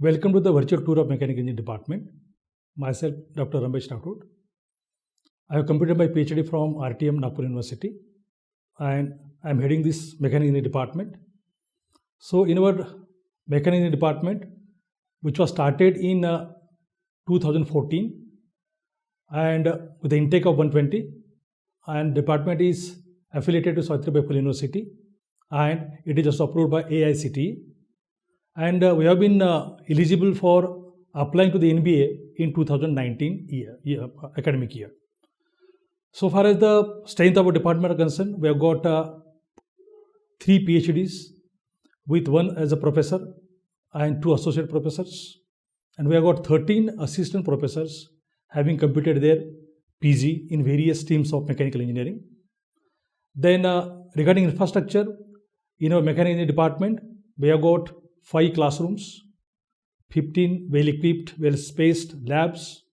Welcome to the virtual tour of Mechanical Engineering Department. Myself, Dr. Ramesh Rathod. I have completed my PhD from RTM Nagpur University and I am heading this Mechanical Engineering Department. So, in our Mechanical Engineering Department, which was started in 2014 and with the intake of 120, and department is affiliated to Savitribai Phule University and it is also approved by AICTE. And we have been eligible for applying to the NBA in 2019 academic year. So far as the strength of our department are concerned, we have got 3 PhDs with 1 as a professor and 2 associate professors, and we have got 13 assistant professors having completed their PG in various streams of mechanical engineering. Then regarding infrastructure, in our mechanical engineering department, we have got 5 classrooms, 15 well-equipped, well-spaced labs.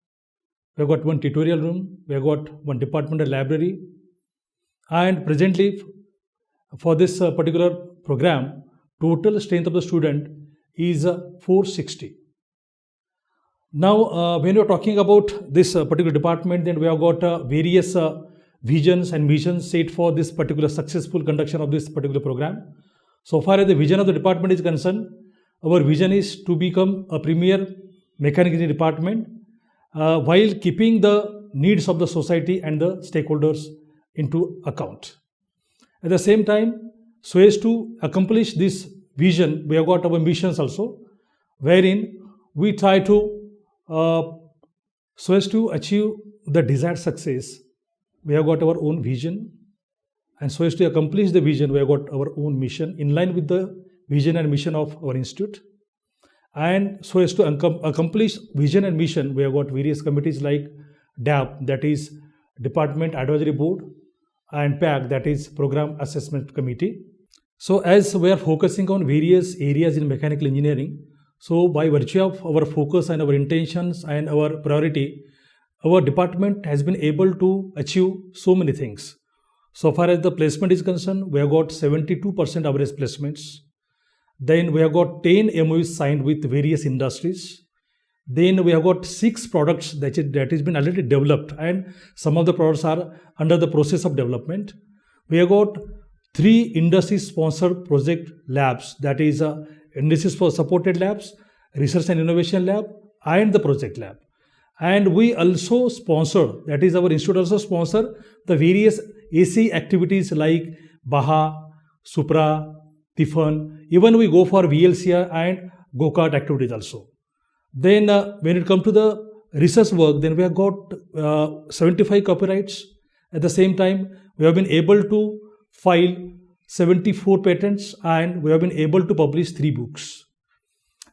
We have got 1 tutorial room. We have got 1 departmental library. And presently, for this particular program, total strength of the student is 460. Now, when we are talking about this particular department, then we have got various visions and missions set for this particular successful conduction of this particular program. So far as the vision of the department is concerned, our vision is to become a premier mechanical engineering department while keeping the needs of the society and the stakeholders into account. At the same time, so as to accomplish this vision, we have got our missions also, wherein we try to, so as to achieve the desired success, we have got our own vision, and so as to accomplish the vision, we have got our own mission in line with the vision and mission of our institute. And so as to accomplish vision and mission, we have got various committees like DAP, that is Department Advisory Board, and PAC, that is Program Assessment Committee. So as we are focusing on various areas in mechanical engineering, so by virtue of our focus and our intentions and our priority, our department has been able to achieve so many things. So far as the placement is concerned, we have got 72% average placements. Then we have got 10 MOUs signed with various industries. Then we have got 6 products that has been already developed, and some of the products are under the process of development. We have got 3 industry-sponsored project labs, that is industry-supported labs, research and innovation lab, and the project lab. And we also sponsor, that is our institute also sponsor the various AC activities like Baha, Supra, Tiffin. Even we go for VLCR and go-kart activities also. Then when it comes to the research work, then we have got 75 copyrights. At the same time, we have been able to file 74 patents and we have been able to publish 3 books.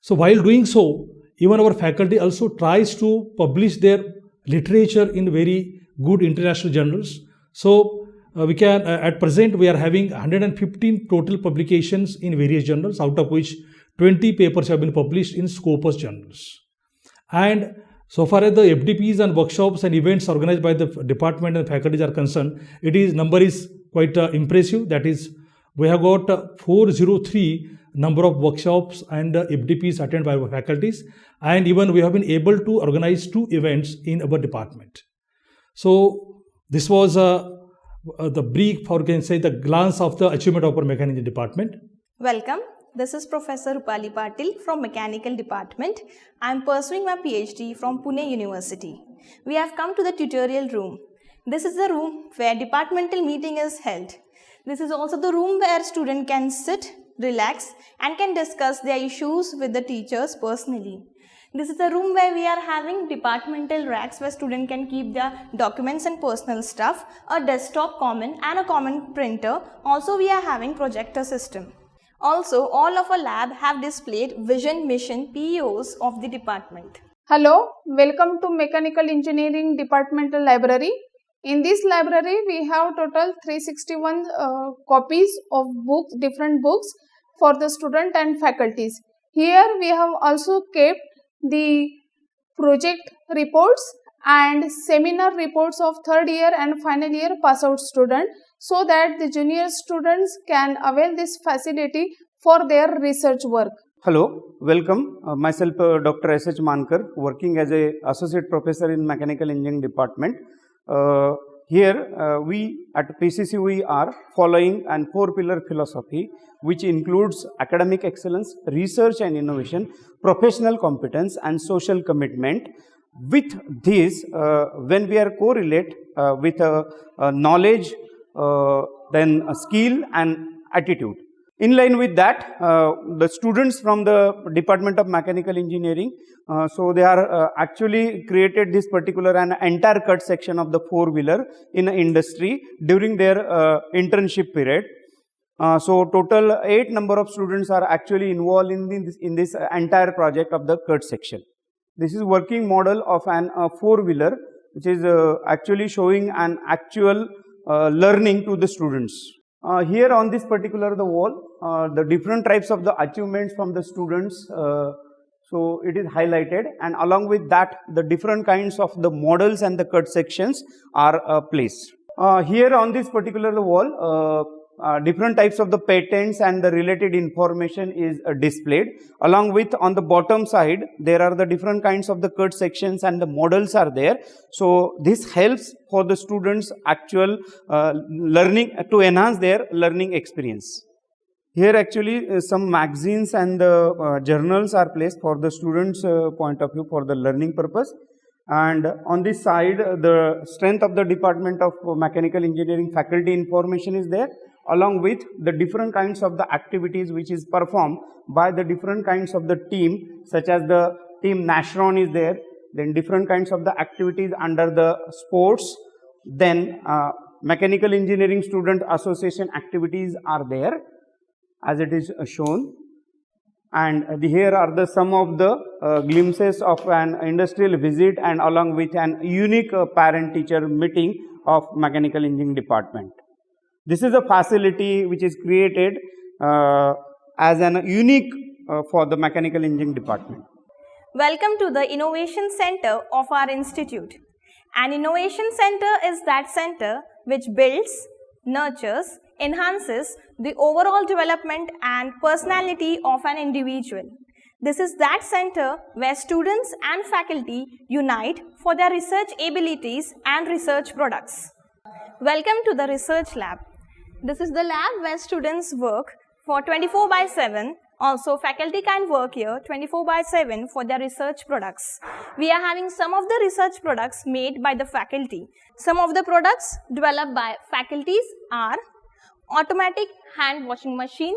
So while doing so, even our faculty also tries to publish their literature in very good international journals. So we can, at present, we are having 115 total publications in various journals, out of which 20 papers have been published in Scopus journals. And so far as the FDPs and workshops and events organized by the department and faculties are concerned, number is quite impressive. That is, we have got 403 number of workshops and FDPs attended by our faculties, and even we have been able to organize 2 events in our department. So this was the brief, or can say the glance of the achievement of our mechanical engineering department. Welcome. This is Professor Rupali Patil from Mechanical Department. I am pursuing my PhD from Pune University. We have come to the tutorial room. This is the room where departmental meeting is held. This is also the room where students can sit, relax, and can discuss their issues with the teachers personally. This is the room where we are having departmental racks where students can keep their documents and personal stuff, a desktop common and a common printer. Also, we are having projector system. Also, all of our lab have displayed vision mission PEOs of the department. Hello, welcome to Mechanical Engineering Departmental Library. In this library, we have total 361 copies of books, different books for the student and faculties. Here we have also kept the project reports and seminar reports of 3rd year and final year pass out student, so that the junior students can avail this facility for their research work. Hello, welcome. Myself Dr. S.H. Mankar, working as a Associate Professor in Mechanical Engineering Department. Here we at PCC are following an 4-pillar philosophy which includes academic excellence, research and innovation, professional competence and social commitment. With this, when we are correlate with knowledge, then skill and attitude. In line with that, the students from the Department of Mechanical Engineering, so they are actually created this particular an entire cut section of the 4-wheeler in an industry during their internship period. So total 8 number of students are actually involved in this entire project of the cut section. This is working model of an 4-wheeler which is actually showing an actual learning to the students. Here on this particular the wall, the different types of the achievements from the students, so it is highlighted, and along with that the different kinds of the models and the cut sections are placed. Here on this particular the wall, different types of the patents and the related information is displayed. Along with on the bottom side there are the different kinds of the cut sections and the models are there. So this helps for the students actual learning to enhance their learning experience. Here actually some magazines and the journals are placed for the students point of view for the learning purpose. And on this side the strength of the Department of Mechanical Engineering faculty information is there, along with the different kinds of the activities which is performed by the different kinds of the team, such as the team Nashron is there, then different kinds of the activities under the sports, then Mechanical Engineering Student Association activities are there as it is shown. And here are the some of the glimpses of an industrial visit and along with an unique parent-teacher meeting of Mechanical Engineering Department. This is a facility which is created as an unique for the Mechanical Engineering Department. Welcome to the Innovation Center of our institute. An Innovation Center is that center which builds, nurtures, enhances the overall development and personality of an individual. This is that center where students and faculty unite for their research abilities and research products. Welcome to the Research Lab. This is the lab where students work for 24/7. Also, faculty can work here 24/7 for their research products. We are having some of the research products made by the faculty. Some of the products developed by faculties are automatic hand washing machine,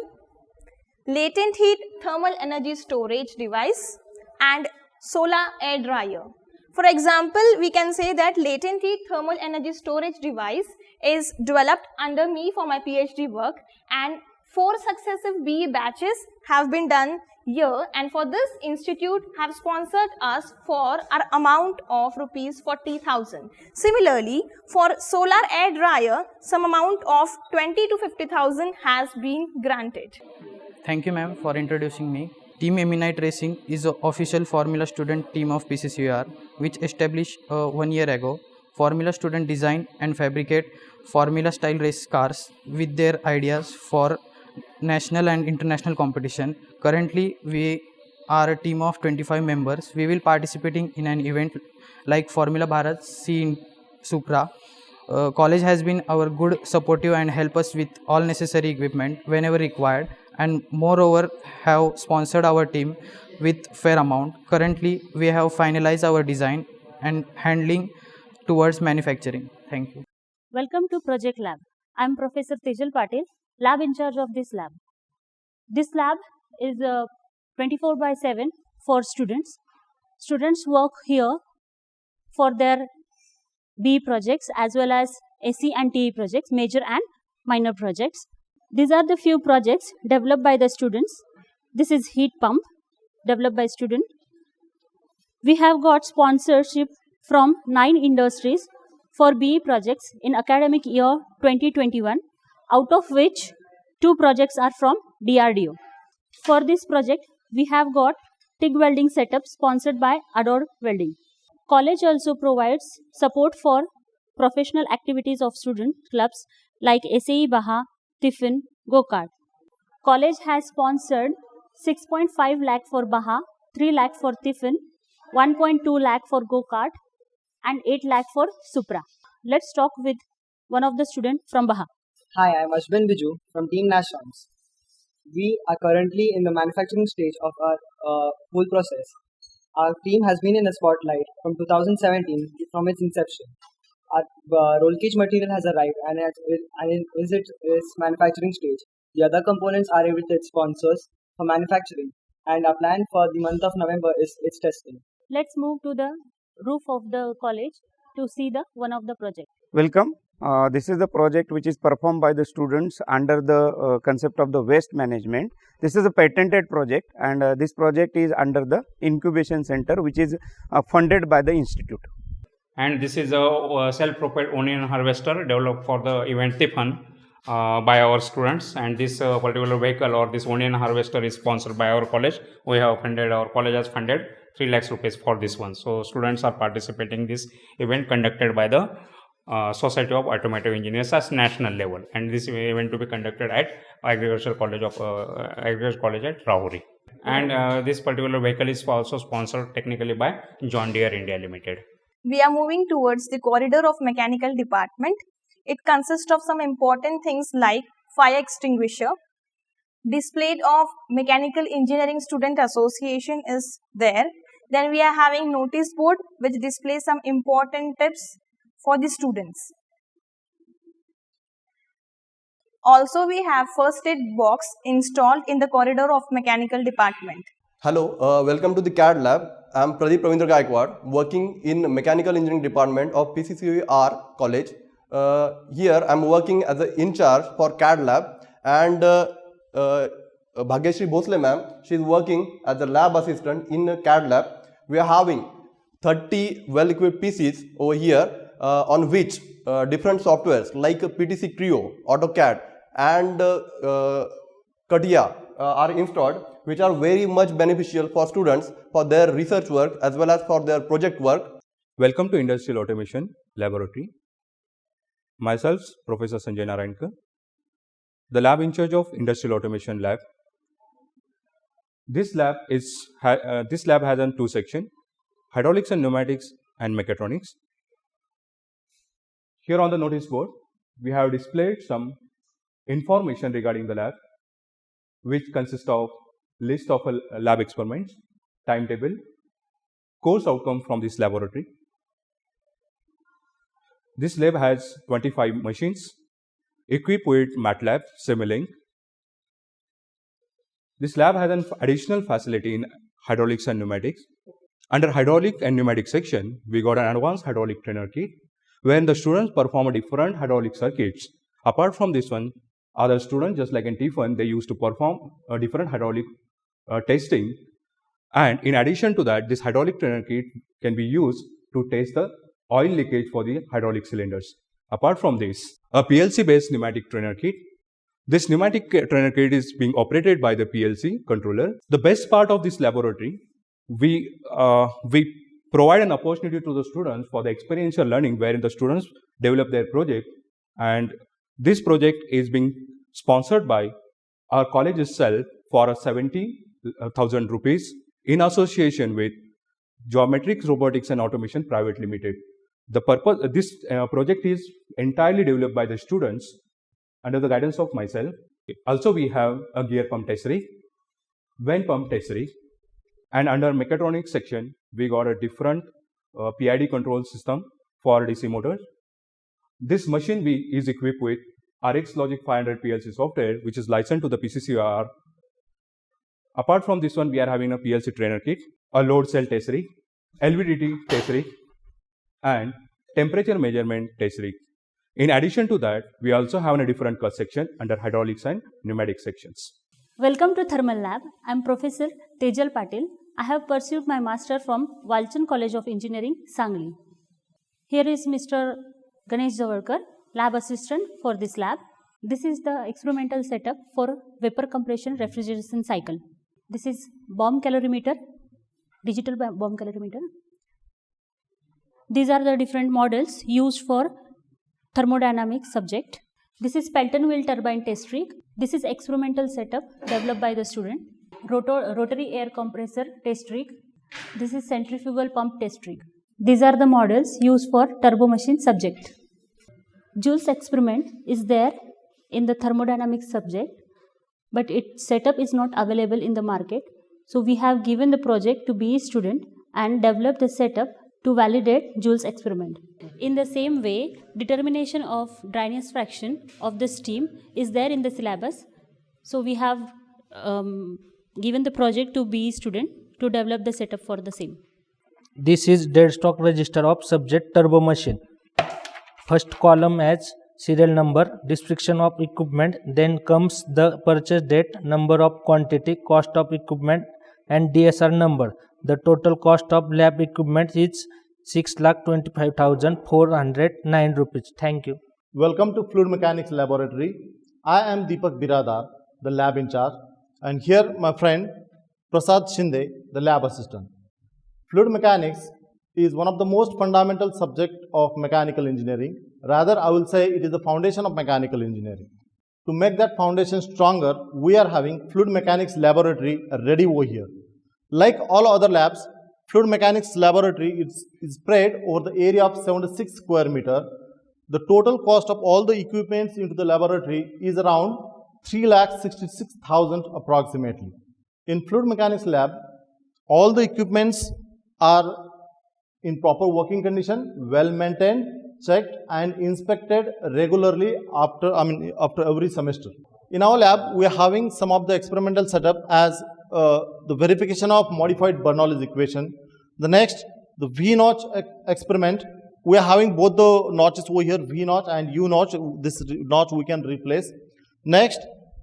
latent heat thermal energy storage device, and solar air dryer. For example, we can say that latent heat thermal energy storage device is developed under me for my PhD work, and 4 successive BE batches have been done here, and for this institute have sponsored us for our amount of rupees 40,000. Similarly, for solar air dryer, some amount of 20 to 50,000 has been granted. Thank you, ma'am, for introducing me. Team Eminite Racing is the official Formula student team of PCCUR, which established 1 year ago. Formula student design and fabricate Formula style race cars with their ideas for national and international competition. Currently, we are a team of 25 members. We will participating in an event like Formula Bharat C in Supra. College has been our good supportive and help us with all necessary equipment whenever required, and moreover have sponsored our team with fair amount. Currently, we have finalized our design and handling towards manufacturing. Thank you. Welcome to Project Lab. I am Professor Tejal Patil, lab in charge of this lab. This lab is 24/7 for students. Students work here for their BE projects as well as SE and TE projects, major and minor projects. These are the few projects developed by the students. This is heat pump developed by student. We have got sponsorship from 9 industries for BE projects in academic year 2021, out of which 2 projects are from DRDO. For this project, we have got TIG welding setup sponsored by Adore Welding. College also provides support for professional activities of student clubs like SAE Baha, Tiffin, Go-Kart. College has sponsored 6.5 lakh for Baha, 3 lakh for Tiffin, 1.2 lakh for Go-Kart and 8 lakh for Supra. Let's talk with one of the students from Baha. Hi, I'm Ashbin Biju from Team Nashons. We are currently in the manufacturing stage of our whole process. Our team has been in the spotlight from 2017 from its inception. Our roll cage material has arrived and is its manufacturing stage. The other components are with its sponsors for manufacturing, and our plan for the month of November is its testing. Let's move to the roof of the college to see the one of the project. Welcome. This is the project which is performed by the students under the concept of the waste management. This is a patented project, and this project is under the incubation center which is funded by the institute. And this is a self-propelled onion harvester developed for the event Tiffin by our students, and this particular vehicle or this onion harvester is sponsored by our college. Our college has funded 3 lakhs rupees for this one. So students are participating in this event conducted by the Society of Automotive Engineers at national level, and this event to be conducted at Agricultural College at Rahuri. And this particular vehicle is also sponsored technically by John Deere India Limited. We are moving towards the corridor of mechanical department. It consists of some important things like fire extinguisher. Displayed of Mechanical Engineering Student Association is there. Then we are having notice board which displays some important tips for the students. Also, we have first aid box installed in the corridor of mechanical department. Hello, welcome to the CAD lab. I am Pradeep Ravindra Gaikwad, working in Mechanical Engineering Department of PCCUR College. Here I am working as an in charge for CAD lab, and Bhagyashri Bhosle ma'am, she is working as a lab assistant in the CAD lab. We are having 30 well-equipped PCs over here, on which different softwares like PTC Creo, AutoCAD and CATIA are installed, which are very much beneficial for students for their research work as well as for their project work. Welcome to Industrial Automation Laboratory. Myself, Professor Sanjay Narayankar, the lab in charge of Industrial Automation Lab. This lab has two sections: hydraulics and pneumatics and mechatronics. Here on the notice board, we have displayed some information regarding the lab, which consists of list of lab experiments, timetable, course outcome from this laboratory. This lab has 25 machines equipped with MATLAB, Simulink. This lab has an additional facility in hydraulics and pneumatics. Under hydraulic and pneumatic section, we got an advanced hydraulic trainer kit, wherein the students perform different hydraulic circuits. Apart from this one, other students, just like in Tiffin, they used to perform a different hydraulic testing. And in addition to that, this hydraulic trainer kit can be used to test the oil leakage for the hydraulic cylinders. Apart from this, a PLC-based pneumatic trainer kit. This pneumatic trainer kit is being operated by the PLC controller. The best part of this laboratory, we provide an opportunity to the students for the experiential learning, wherein the students develop their project, and this project is being sponsored by our college itself for 70,000 rupees in association with Geometrics Robotics and Automation Private Limited. The purpose this project is entirely developed by the students under the guidance of myself. Also, we have a gear pump test rig, vane pump test rig, and under mechatronics section, we got a different PID control system for DC motors. This machine is equipped with RX Logic 500 PLC software, which is licensed to the PCCUR. Apart from this one, we are having a PLC trainer kit, a load cell test rig, LVDT test rig, and temperature measurement test rig. In addition to that, we also have a different cost section under hydraulics and pneumatic sections. Welcome to Thermal Lab. I am Professor Tejal Patil. I have pursued my master from Walchand College of Engineering, Sangli. Here is Mr. Ganesh Javalkar, lab assistant for this lab. This is the experimental setup for vapor compression refrigeration cycle. This is bomb calorimeter, digital bomb calorimeter. These are the different models used for thermodynamics subject. This is Pelton wheel turbine test rig. This is experimental setup developed by the student. rotary air compressor test rig. This is centrifugal pump test rig. These are the models used for turbo machine subject. Joule's experiment is there in the thermodynamics subject, but its setup is not available in the market. So we have given the project to BE student and developed the setup to validate Joule's experiment. In the same way, determination of dryness fraction of the steam is there in the syllabus. So we have given the project to BE student to develop the setup for the same. This is dead stock register of subject turbo machine. First column has serial number, description of equipment, then comes the purchase date, number of quantity, cost of equipment and DSR number. The total cost of lab equipment is 6,25,409 rupees. Thank you. Welcome to Fluid Mechanics Laboratory. I am Deepak Biradar, the lab in charge, and here my friend Prasad Shinde, the lab assistant. Fluid mechanics is one of the most fundamental subjects of mechanical engineering. Rather, I will say it is the foundation of mechanical engineering. To make that foundation stronger, we are having Fluid Mechanics Laboratory ready over here. Like all other labs, Fluid Mechanics Laboratory is spread over the area of 76 square meter. The total cost of all the equipments into the laboratory is around 3,66,000 approximately. In Fluid Mechanics Lab, all the equipments are in proper working condition, well maintained, checked and inspected regularly after every semester. In our lab, we are having some of the experimental setup as the verification of modified Bernoulli's equation. The next, the V notch experiment. We are having both the notches over here, V notch and U notch. This notch we can replace. Next,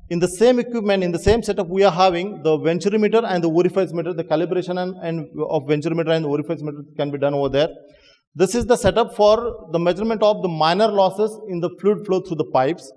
in the same equipment, in the same setup, we are having the venturimeter and the orifice meter. The calibration and of venturimeter and the orifice meter can be done over there. This is the setup for the measurement of the minor losses in the fluid flow through the pipes.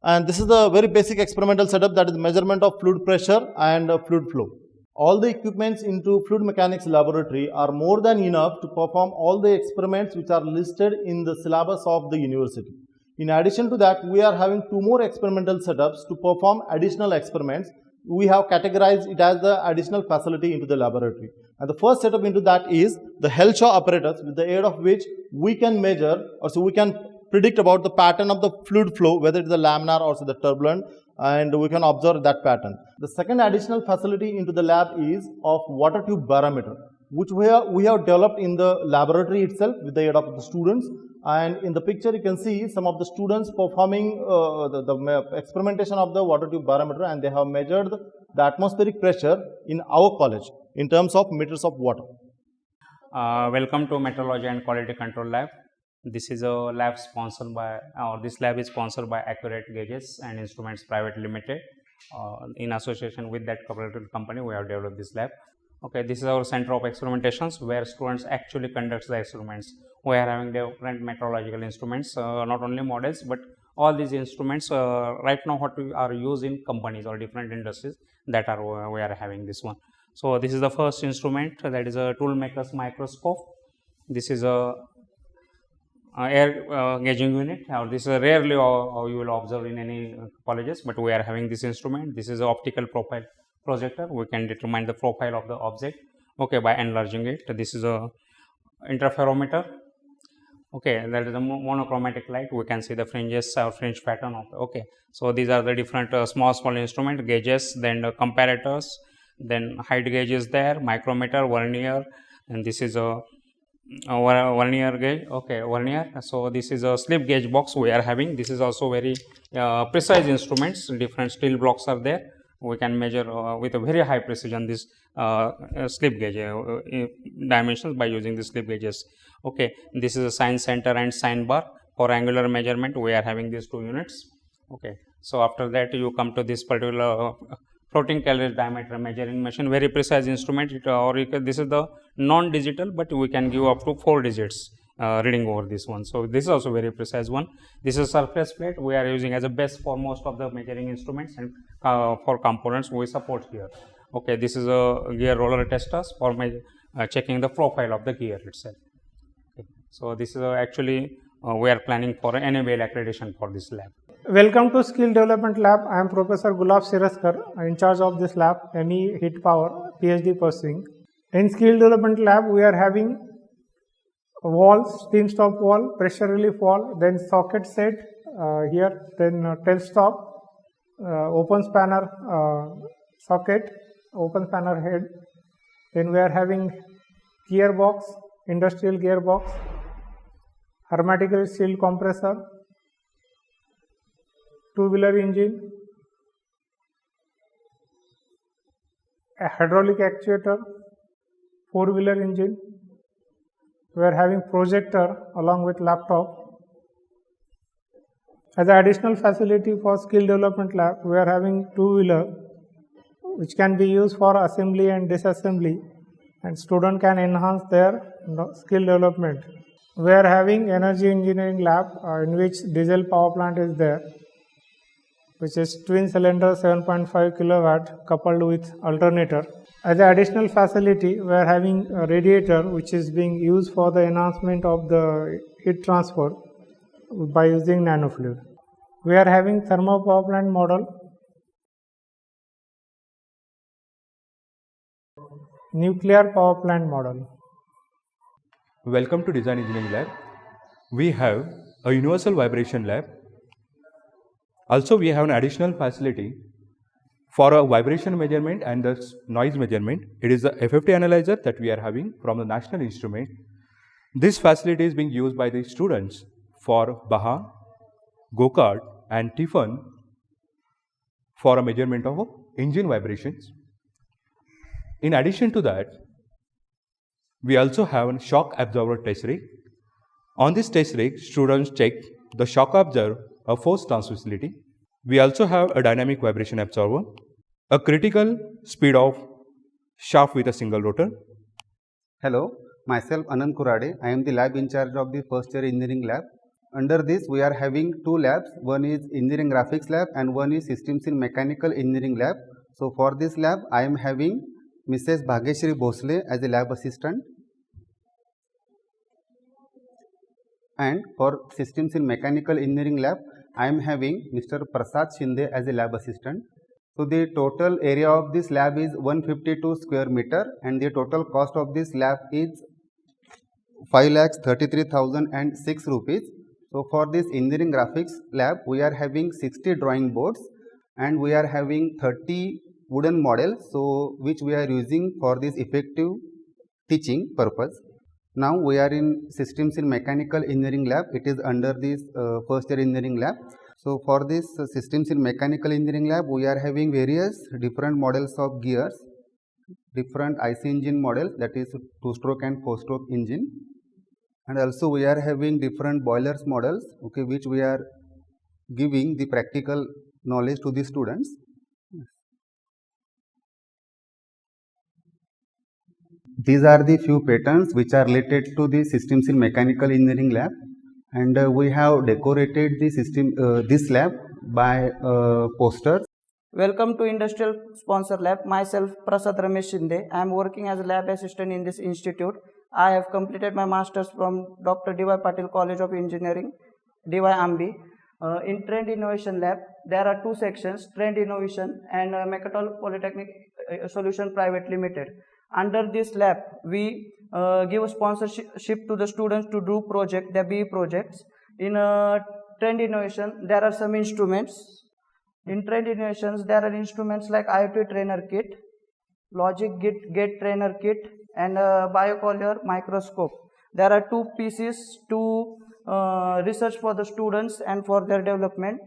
And this is the very basic experimental setup, that is measurement of fluid pressure and fluid flow. All the equipments into Fluid Mechanics Laboratory are more than enough to perform all the experiments which are listed in the syllabus of the university. In addition to that, we are having 2 more experimental setups to perform additional experiments. We have categorized it as the additional facility into the laboratory. And the first setup into that is the Helshaw apparatus, with the aid of which we can measure, or so we can predict about the pattern of the fluid flow, whether it is the laminar or the turbulent, and we can observe that pattern. The second additional facility into the lab is of water tube barometer, which we have developed in the laboratory itself with the aid of the students. And in the picture you can see some of the students performing the experimentation of the water tube barometer, and they have measured the atmospheric pressure in our college in terms of meters of water. Welcome to Metrology and Quality Control Lab. This is a lab sponsored by, this lab is sponsored by Accurate Gauges and Instruments Private Limited. In association with that cooperative company, we have developed this lab. Okay, this is our center of experimentations where students actually conduct the experiments. We are having different metrological instruments, not only models, but all these instruments right now what we are used in companies or different industries, that are we are having this one. So this is the first instrument, that is a tool maker's microscope. This is a air gauging unit, or this is rarely you will observe in any colleges, but we are having this instrument. This is an optical profile projector. We can determine the profile of the object, okay, by enlarging it. This is a interferometer. Okay, that is a monochromatic light. We can see the fringes or fringe pattern of. Okay, so these are the different small instrument gauges, then the comparators, then height gauge is there, micrometer, vernier, and this is a vernier gauge. Okay, vernier. So this is a slip gauge box we are having. This is also very precise instruments. Different steel blocks are there. We can measure with a very high precision this slip gauge dimensions by using the slip gauges. Okay, this is a sign center and sign bar. For angular measurement, we are having these 2 units. Okay, so after that you come to this particular floating calorie diameter measuring machine, very precise instrument. This is the non-digital, but we can give up to 4 digits reading over this one. So this is also very precise one. This is surface plate we are using as a base for most of the measuring instruments, and for components we support here. Okay, this is a gear roller testers for checking the profile of the gear itself. Okay. So this is actually we are planning for NABL accreditation for this lab. Welcome to Skill Development Lab. I am Professor Gulab Siraskar, in charge of this lab, ME Heat Power, PhD pursuing. In Skill Development Lab, we are having walls, steam stop wall, pressure relief wall, then socket set here, then tail stop, open spanner socket, open spanner head. Then we are having gearbox, industrial gearbox, hermetically sealed compressor, two-wheeler engine, a hydraulic actuator, four-wheeler engine. We are having projector along with laptop. As an additional facility for skill development lab, we are having two-wheeler which can be used for assembly and disassembly, and student can enhance their skill development. We are having energy engineering lab in which diesel power plant is there, which is twin cylinder 7.5 kilowatt coupled with alternator. As an additional facility, we are having a radiator which is being used for the enhancement of the heat transfer by using nanofluid. We are having thermal power plant model, nuclear power plant model. Welcome to Design Engineering Lab. We have a universal vibration lab. Also, we have an additional facility for a vibration measurement and the noise measurement. It is the FFT analyzer that we are having from the National Instrument. This facility is being used by the students for Baha, Go-Kart and Tiffin for a measurement of engine vibrations. In addition to that, we also have a shock absorber test rig. On this test rig, students check the shock absorber of force transmissibility. We also have a dynamic vibration absorber, a critical speed of shaft with a single rotor. Hello, myself Anand Kurade. I am the lab in charge of the first year engineering lab. Under this, we are having two labs. One is engineering graphics lab and one is systems in mechanical engineering lab. So for this lab, I am having Mrs. Bhageshri Bhosle as a lab assistant. And for systems in mechanical engineering lab, I am having Mr. Prasad Shinde as a lab assistant. So the total area of this lab is 152 square meter and the total cost of this lab is 5,33,006 rupees. So for this engineering graphics lab, we are having 60 drawing boards and we are having 30 wooden models, so which we are using for this effective teaching purpose. Now we are in systems in mechanical engineering lab. It is under this first year engineering lab. So for this systems in mechanical engineering lab, we are having various different models of gears, different IC engine models, that is 2-stroke and 4-stroke engine, and also we are having different boilers models, okay, which we are giving the practical knowledge to the students. These are the few patterns which are related to the systems in mechanical engineering lab, and we have decorated the system this lab by posters. Welcome to Industrial Sponsor Lab. Myself Prasad Ramesh Shinde. I am working as a lab assistant in this institute. I have completed my masters from Dr. D.Y. Patil College of Engineering, D.Y. Ambi. In Trend Innovation Lab, there are two sections, Trend Innovation and Mechatrol Polytechnic Solution Private Limited. Under this lab, we give a sponsorship to the students to do project, their BE projects. In Trend Innovation, there are some instruments. In Trend Innovations, there are instruments like IoT Trainer Kit, Logic Gate Trainer Kit, and BioCollier Microscope. There are two pieces to research for the students and for their development.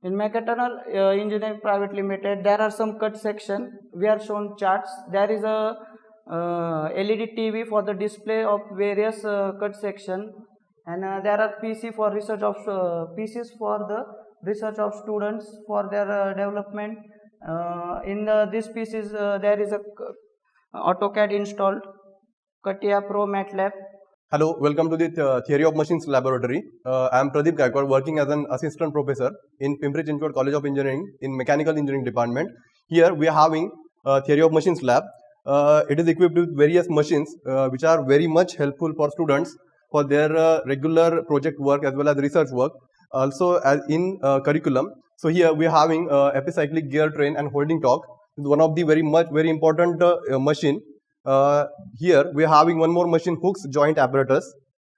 In Mechatrol Engineering Private Limited, there are some cut section. We are shown charts. There is a LED TV for the display of various cut section, and there are PCs for the research of students for their development. In these PCs, there is a AutoCAD installed, CATIA Pro MATLAB. Hello, welcome to the Theory of Machines Laboratory. I am Pradeep Gaikwad, working as an assistant professor in Pimpri-Chinchwad College of Engineering in Mechanical Engineering Department. Here we are having Theory of Machines Lab. It is equipped with various machines which are very much helpful for students for their regular project work as well as research work. Also, as in curriculum, so here we are having epicyclic gear train and holding torque. Is one of the very important machine. Here we are having one more machine, hooks joint apparatus.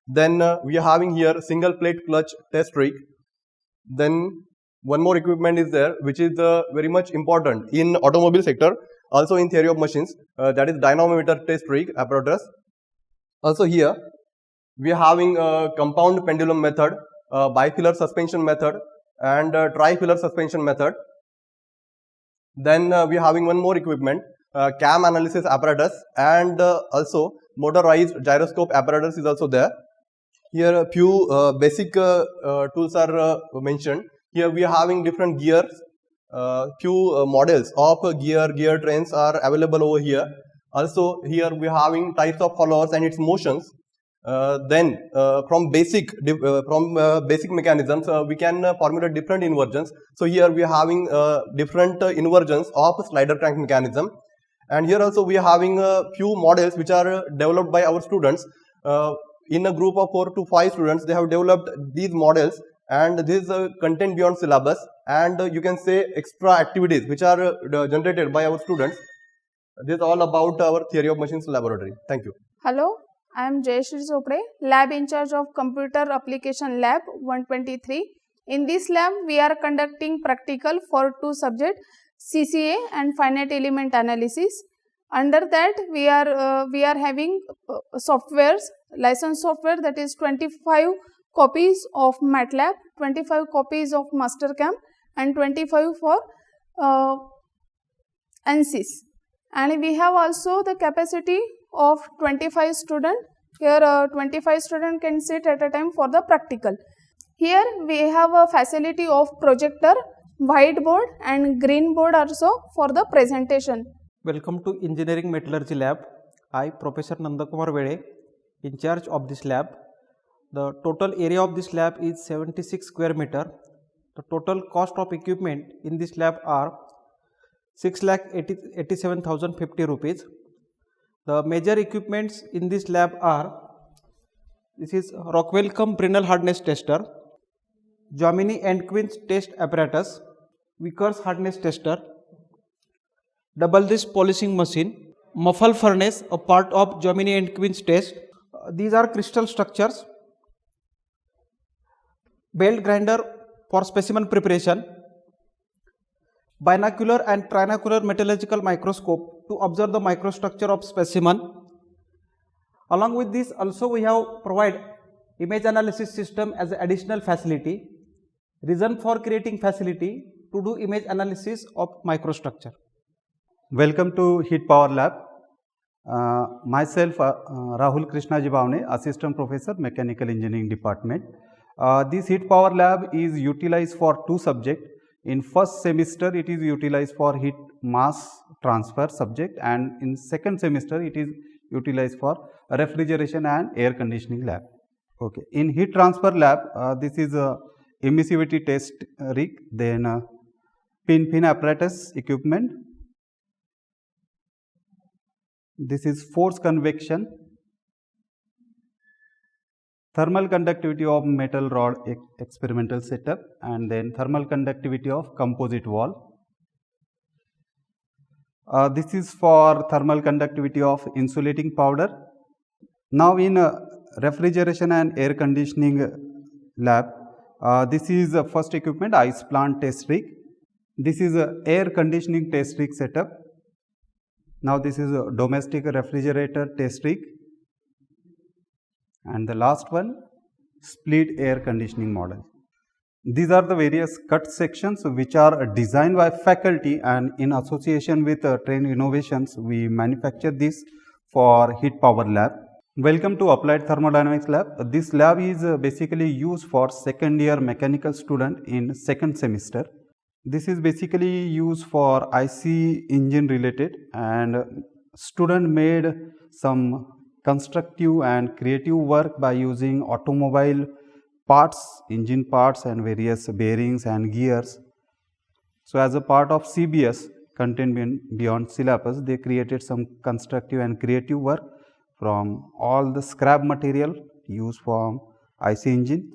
Then we are having here single plate clutch test rig. Then one more equipment is there, which is very much important in automobile sector, also in theory of machines, that is dynamometer test rig apparatus. Also here we are having compound pendulum method, bifilar suspension method, and trifilar suspension method. Then we are having one more equipment, cam analysis apparatus, and also motorized gyroscope apparatus is also there. Here a few basic tools are mentioned. Here we are having different gears, few models of gear trains are available over here. Also here we are having types of followers and its motions. Then from basic mechanisms we can formulate different inversions. So here we are having different inversions of slider crank mechanism, and here also we are having a few models which are developed by our students. In a group of 4 to 5 students, they have developed these models, and this is content beyond syllabus, and you can say extra activities which are generated by our students. This is all about our theory of machines laboratory. Thank you. Hello, I am Jayashree Chopre, lab in charge of Computer Application Lab 123. In this lab, we are conducting practical for 2 subjects, CCA and finite element analysis. Under that, we are having softwares, licensed software, that is 25 copies of MATLAB, 25 copies of Mastercam, and 25 for ANSYS. And we have also the capacity of 25 students. Here 25 students can sit at a time for the practical. Here we have a facility of projector, whiteboard and green board also for the presentation. Welcome to Engineering Metallurgy Lab. I, Professor Nandakumar Vede, in charge of this lab. The total area of this lab is 76 square meter. The total cost of equipment in this lab are 6,87,050 rupees. The major equipments in this lab are, this is Rockwell-Brinell hardness tester, Jomini and Quince test apparatus, Vickers hardness tester, double disc polishing machine, muffle furnace, a part of Jomini and Quince test. These are crystal structures, belt grinder for specimen preparation, binocular and trinocular metallurgical microscope to observe the microstructure of specimen. Along with this, also we have provided image analysis system as an additional facility. Reason for creating facility to do image analysis of microstructure. Welcome to Heat Power Lab. Myself Rahul Krishna Jibavne, Assistant Professor, Mechanical Engineering Department. This Heat Power Lab is utilized for 2 subjects. In first semester it is utilized for heat mass transfer subject, and in second semester it is utilized for refrigeration and air conditioning lab. Okay. In heat transfer lab, this is a emissivity test rig, then pin apparatus equipment. This is force convection, thermal conductivity of metal rod experimental setup, and then thermal conductivity of composite wall. This is for thermal conductivity of insulating powder. Now in refrigeration and air conditioning lab, this is the first equipment, ice plant test rig. This is a air conditioning test rig setup. Now this is a domestic refrigerator test rig. And the last one, split air conditioning model. These are the various cut sections which are designed by faculty, and in association with Train Innovations, we manufacture this for Heat Power Lab. Welcome to Applied Thermodynamics Lab. This lab is basically used for second year mechanical student in second semester. This is basically used for IC engine related, and student made some constructive and creative work by using automobile parts, engine parts and various bearings and gears. So as a part of CBS, content beyond syllabus, they created some constructive and creative work from all the scrap material used for IC engine.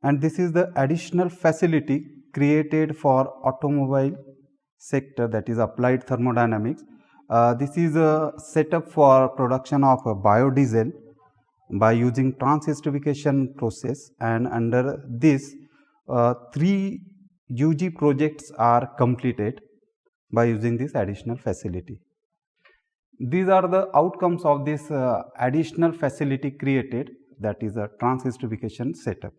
and this is the additional facility created for automobile sector, that is applied thermodynamics. This is a setup for production of biodiesel by using transesterification process, and under this 3 UG projects are completed by using this additional facility. These are the outcomes of this additional facility created, that is a transesterification setup.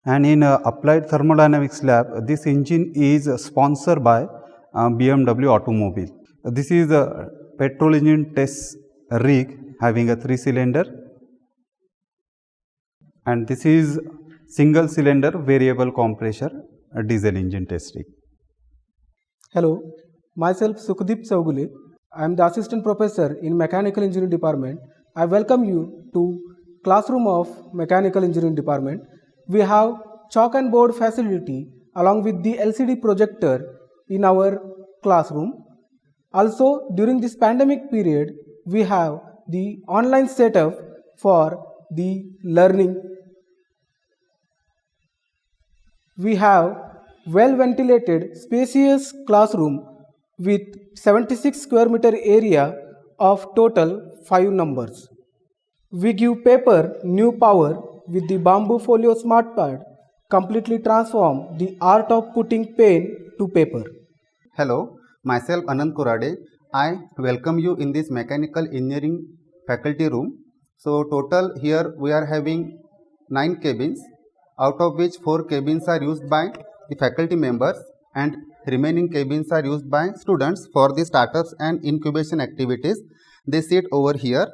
And in applied thermodynamics lab, this engine is sponsored by BMW Automobile. This is a petrol engine test rig having a 3-cylinder, and this is single cylinder variable compressor diesel engine test rig. Hello, myself Sukhdeep Saugule. I am the assistant professor in mechanical engineering department. I welcome you to classroom of mechanical engineering department. We have chalk and board facility along with the LCD projector in our classroom. Also, during this pandemic period, we have the online setup for the learning. We have well ventilated spacious classroom with 76 square meter area of total 5 numbers. We give paper new power with the bamboo folio smart pad, completely transform the art of putting pen to paper. Hello, myself Anand Kurade. I welcome you in this mechanical engineering faculty room. So total here we are having 9 cabins, out of which 4 cabins are used by the faculty members and remaining cabins are used by students for the startups and incubation activities. They sit over here.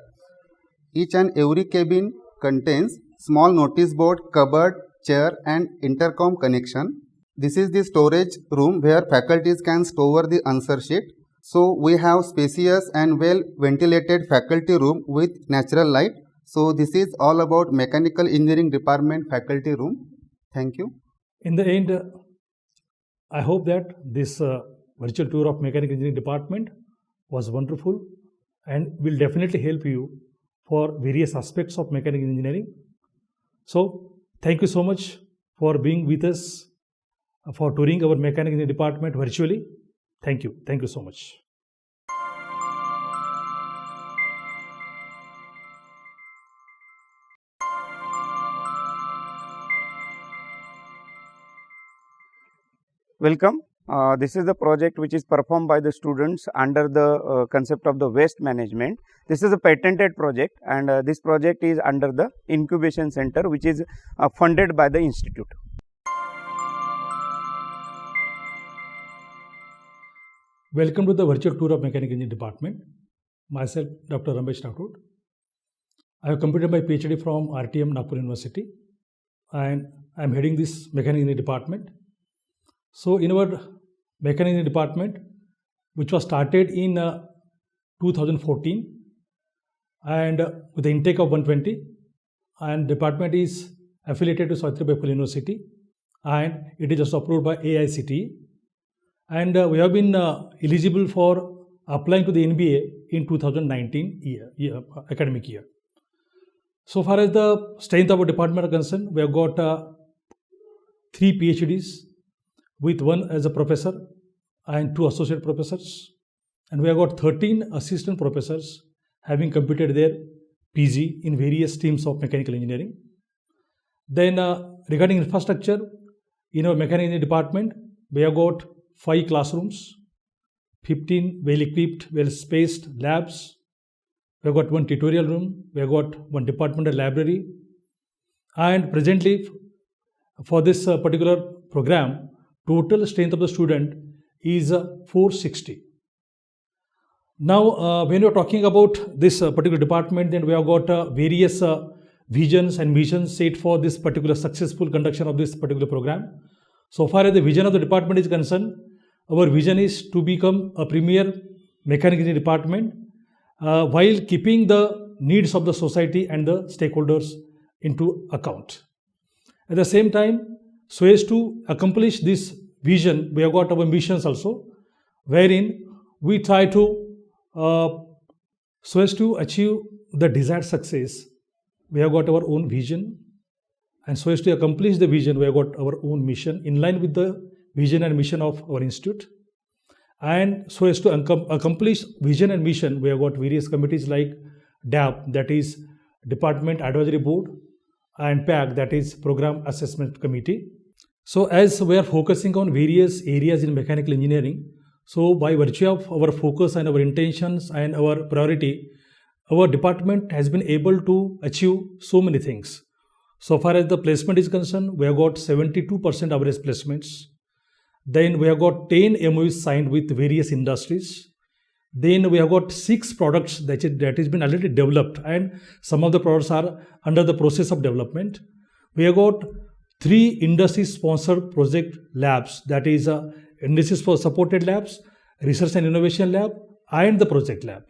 Each and every cabin contains small notice board, cupboard, chair and intercom connection. This is the storage room where faculties can store the answer sheet. So we have spacious and well ventilated faculty room with natural light. So this is all about mechanical engineering department faculty room. Thank you. In the end, I hope that this virtual tour of mechanical engineering department was wonderful and will definitely help you for various aspects of mechanical engineering. So thank you so much for being with us for touring our mechanical engineering department virtually. Thank you. Thank you so much. Welcome. This is the project which is performed by the students under the concept of the waste management. This is a patented project, and this project is under the incubation center which is funded by the institute. Welcome to the virtual tour of mechanical engineering department. Myself, Dr. Ramesh Rathod. I have completed my PhD from RTM Nagpur University, and I am heading this mechanical engineering department. So in our mechanical engineering department, which was started in 2014 and with the intake of 120, and department is affiliated to Savitribai Phule University, and it is also approved by AICTE, and we have been eligible for applying to the NBA in 2019 academic year. So far as the strength of our department are concerned, we have got 3 PhDs with 1 as a professor and 2 associate professors, and we have got 13 assistant professors having completed their PG in various streams of mechanical engineering. Then regarding infrastructure, in our mechanical engineering department, we have got 5 classrooms, 15 well equipped, well spaced labs. We have got 1 tutorial room, we have got 1 departmental library, and presently for this particular program, total strength of the student is 460. Now, when we are talking about this particular department, then we have got various visions and missions set for this particular successful conduction of this particular program. So far as the vision of the department is concerned, our vision is to become a premier mechanical engineering department while keeping the needs of the society and the stakeholders into account. At the same time, so as to accomplish this vision, we have got our missions also, wherein we try to, so as to achieve the desired success, we have got our own vision, And so as to accomplish the vision, we have got our own mission in line with the vision and mission of our institute. And so as to accomplish vision and mission, we have got various committees like DAP, that is Department Advisory Board, and PAC, that is Program Assessment Committee. So as we are focusing on various areas in mechanical engineering, so by virtue of our focus and our intentions and our priority, our department has been able to achieve so many things. So far as the placement is concerned, we have got 72% average placements. Then we have got 10 MOUs signed with various industries. Then we have got 6 products that has been already developed, and some of the products are under the process of development. We have got 3 industry-sponsored project labs, that is industry-supported labs, research and innovation lab, and the project lab.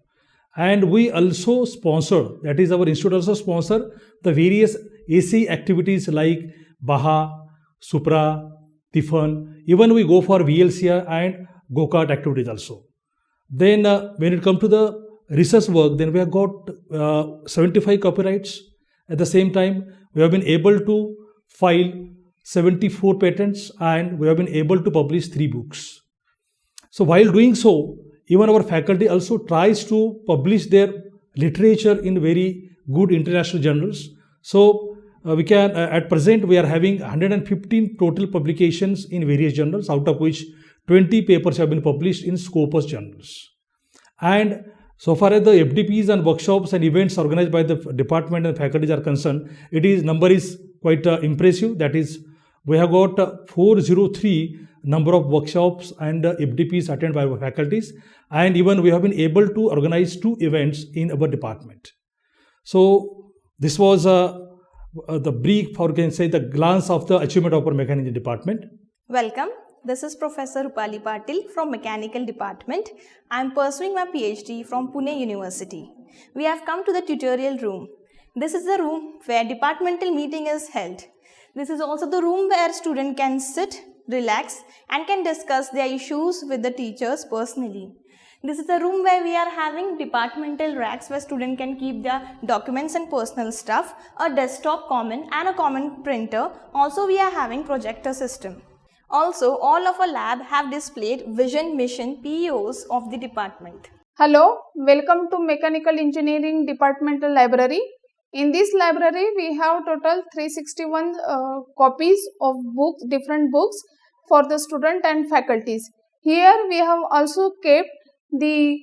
And we also sponsor, that is our institute also sponsor the various AC activities like Baha, Supra, Tiffin. Even we go for VLCR and go-kart activities also. Then when it comes to the research work, then we have got 75 copyrights. At the same time, we have been able to file 74 patents, and we have been able to publish 3 books. So while doing so, even our faculty also tries to publish their literature in very good international journals. So we can, at present, we are having 115 total publications in various journals, out of which 20 papers have been published in Scopus journals. And so far as the FDPs and workshops and events organized by the department and faculties are concerned, number is quite impressive. That is, we have got 403 number of workshops and FDPs attended by our faculties, and even we have been able to organize 2 events in our department. So this was the brief, or can say the glance of the achievement of our mechanical engineering department. Welcome. This is Professor Rupali Patil from Mechanical Department. I am pursuing my PhD from Pune University. We have come to the tutorial room. This is the room where departmental meeting is held. This is also the room where students can sit, relax, and can discuss their issues with the teachers personally. This is the room where we are having departmental racks where students can keep their documents and personal stuff, a desktop common and a common printer. Also, we are having projector system. Also, all of our lab have displayed vision mission PEOs of the department. Hello, welcome to Mechanical Engineering Departmental Library. In this library, we have total 361 copies of books, different books for the student and faculties. Here we have also kept the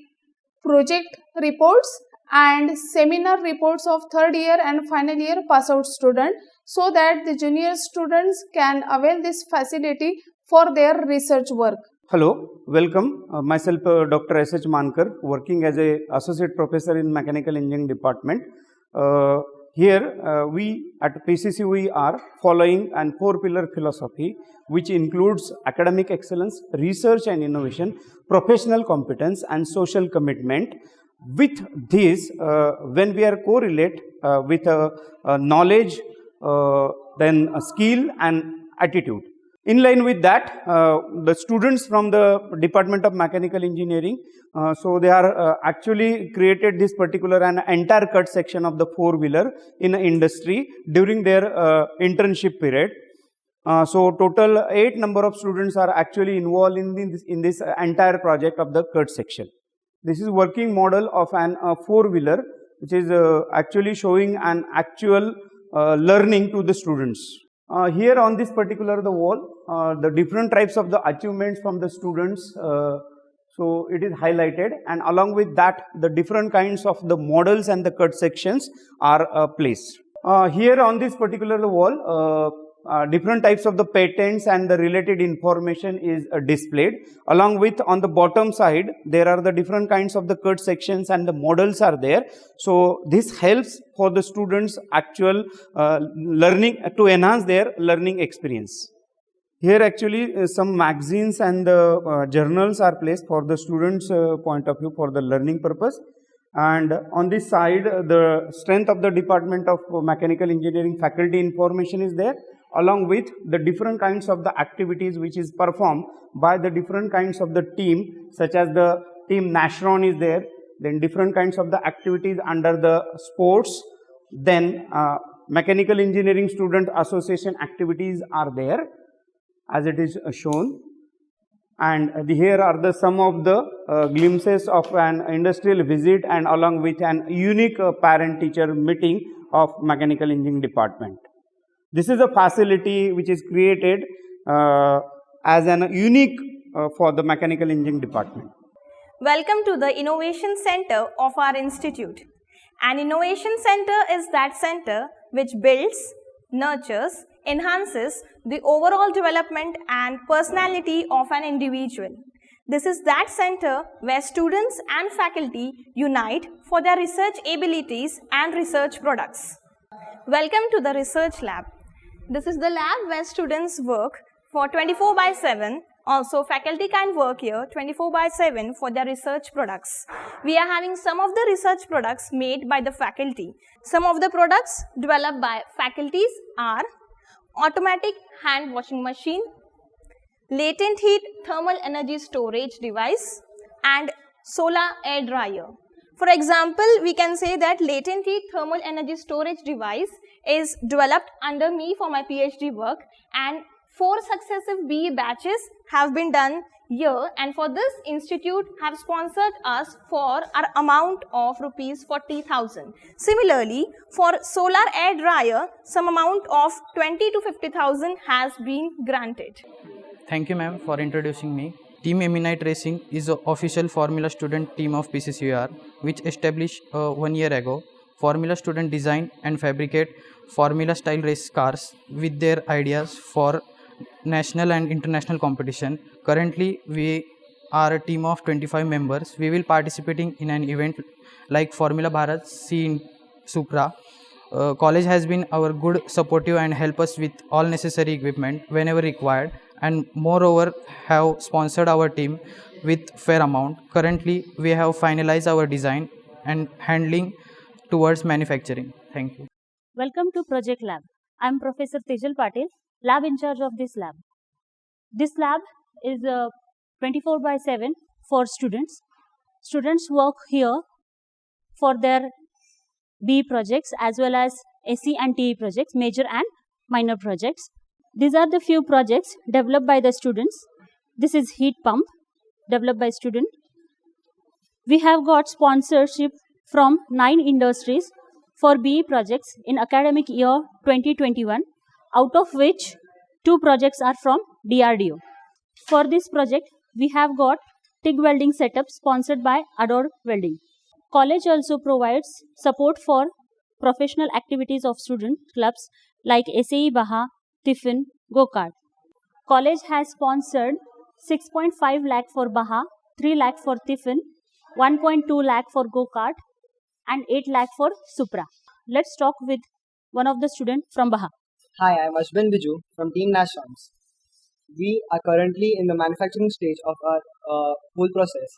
project reports and seminar reports of 3rd year and final year pass out student, so that the junior students can avail this facility for their research work. Hello, welcome. Myself Dr. S.H. Mankar, working as a associate professor in Mechanical Engineering Department. Here we at PCC we are following an 4-pillar philosophy, which includes academic excellence, research and innovation, professional competence and social commitment. With this, when we are correlate with knowledge, then skill and attitude. In line with that, the students from the Department of Mechanical Engineering, so they are actually created this particular an entire cut section of the 4-wheeler in industry during their internship period. So total 8 number of students are actually involved in this entire project of the cut section. This is working model of an 4-wheeler, which is actually showing an actual learning to the students. Here on this particular the wall, the different types of the achievements from the students, so it is highlighted, and along with that the different kinds of the models and the cut sections are placed. Here on this particular the wall, different types of the patents and the related information is displayed. Along with on the bottom side, there are the different kinds of the cut sections and the models are there. So this helps for the students actual learning to enhance their learning experience. Here actually some magazines and the journals are placed for the students' point of view for the learning purpose. And on this side, the strength of the Department of Mechanical Engineering faculty information is there, along with the different kinds of the activities which is performed by the different kinds of the team, such as the team Nashron is there, then different kinds of the activities under the sports, then mechanical engineering student association activities are there as it is shown. And here are the some of the glimpses of an industrial visit and along with an unique parent-teacher meeting of mechanical engineering department. This is a facility which is created as an unique for the mechanical engineering department. Welcome to the Innovation Center of our institute. An innovation center is that center which builds, nurtures, enhances the overall development and personality of an individual. This is that center where students and faculty unite for their research abilities and research products. Welcome to the research lab. This is the lab where students work for 24/7. Also, faculty can work here 24/7 for their research products. We are having some of the research products made by the faculty. Some of the products developed by faculties are automatic hand washing machine, latent heat thermal energy storage device, and solar air dryer. For example, we can say that latent heat thermal energy storage device is developed under me for my PhD work, and 4 successive BE batches have been done here, and for this institute have sponsored us for an amount of rupees 40,000. Similarly, for solar air dryer, some amount of 20 to 50,000 has been granted. Thank you, ma'am, for introducing me. Team Eminite Racing is an official Formula student team of PCCUR, which established 1 year ago. Formula student design and fabricate Formula style race cars with their ideas for national and international competition. Currently, we are a team of 25 members. We will participating in an event like Formula Bharat C in Supra. College has been our good supportive and help us with all necessary equipment whenever required, and moreover have sponsored our team with fair amount. Currently, we have finalized our design and handling towards manufacturing. Thank you. Welcome to Project Lab. I am Professor Tejal Patil, lab in charge of this lab. This lab is 24/7 for students. Students work here for their BE projects as well as SE and TE projects, major and minor projects. These are the few projects developed by the students. This is heat pump developed by student. We have got sponsorship from 9 industries for BE projects in academic year 2021, out of which 2 projects are from DRDO. For this project, we have got TIG welding setup sponsored by Ador Welding. College also provides support for professional activities of student clubs like SAE Baha, Tiffin, Go-Kart. College has sponsored 6.5 lakh for Baha, 3 lakh for Tiffin, 1.2 lakh for Go-Kart, and 8 lakh for Supra. Let's talk with one of the students from Baha. Hi, I am Ashwin Biju from Team Nashons. We are currently in the manufacturing stage of our whole process.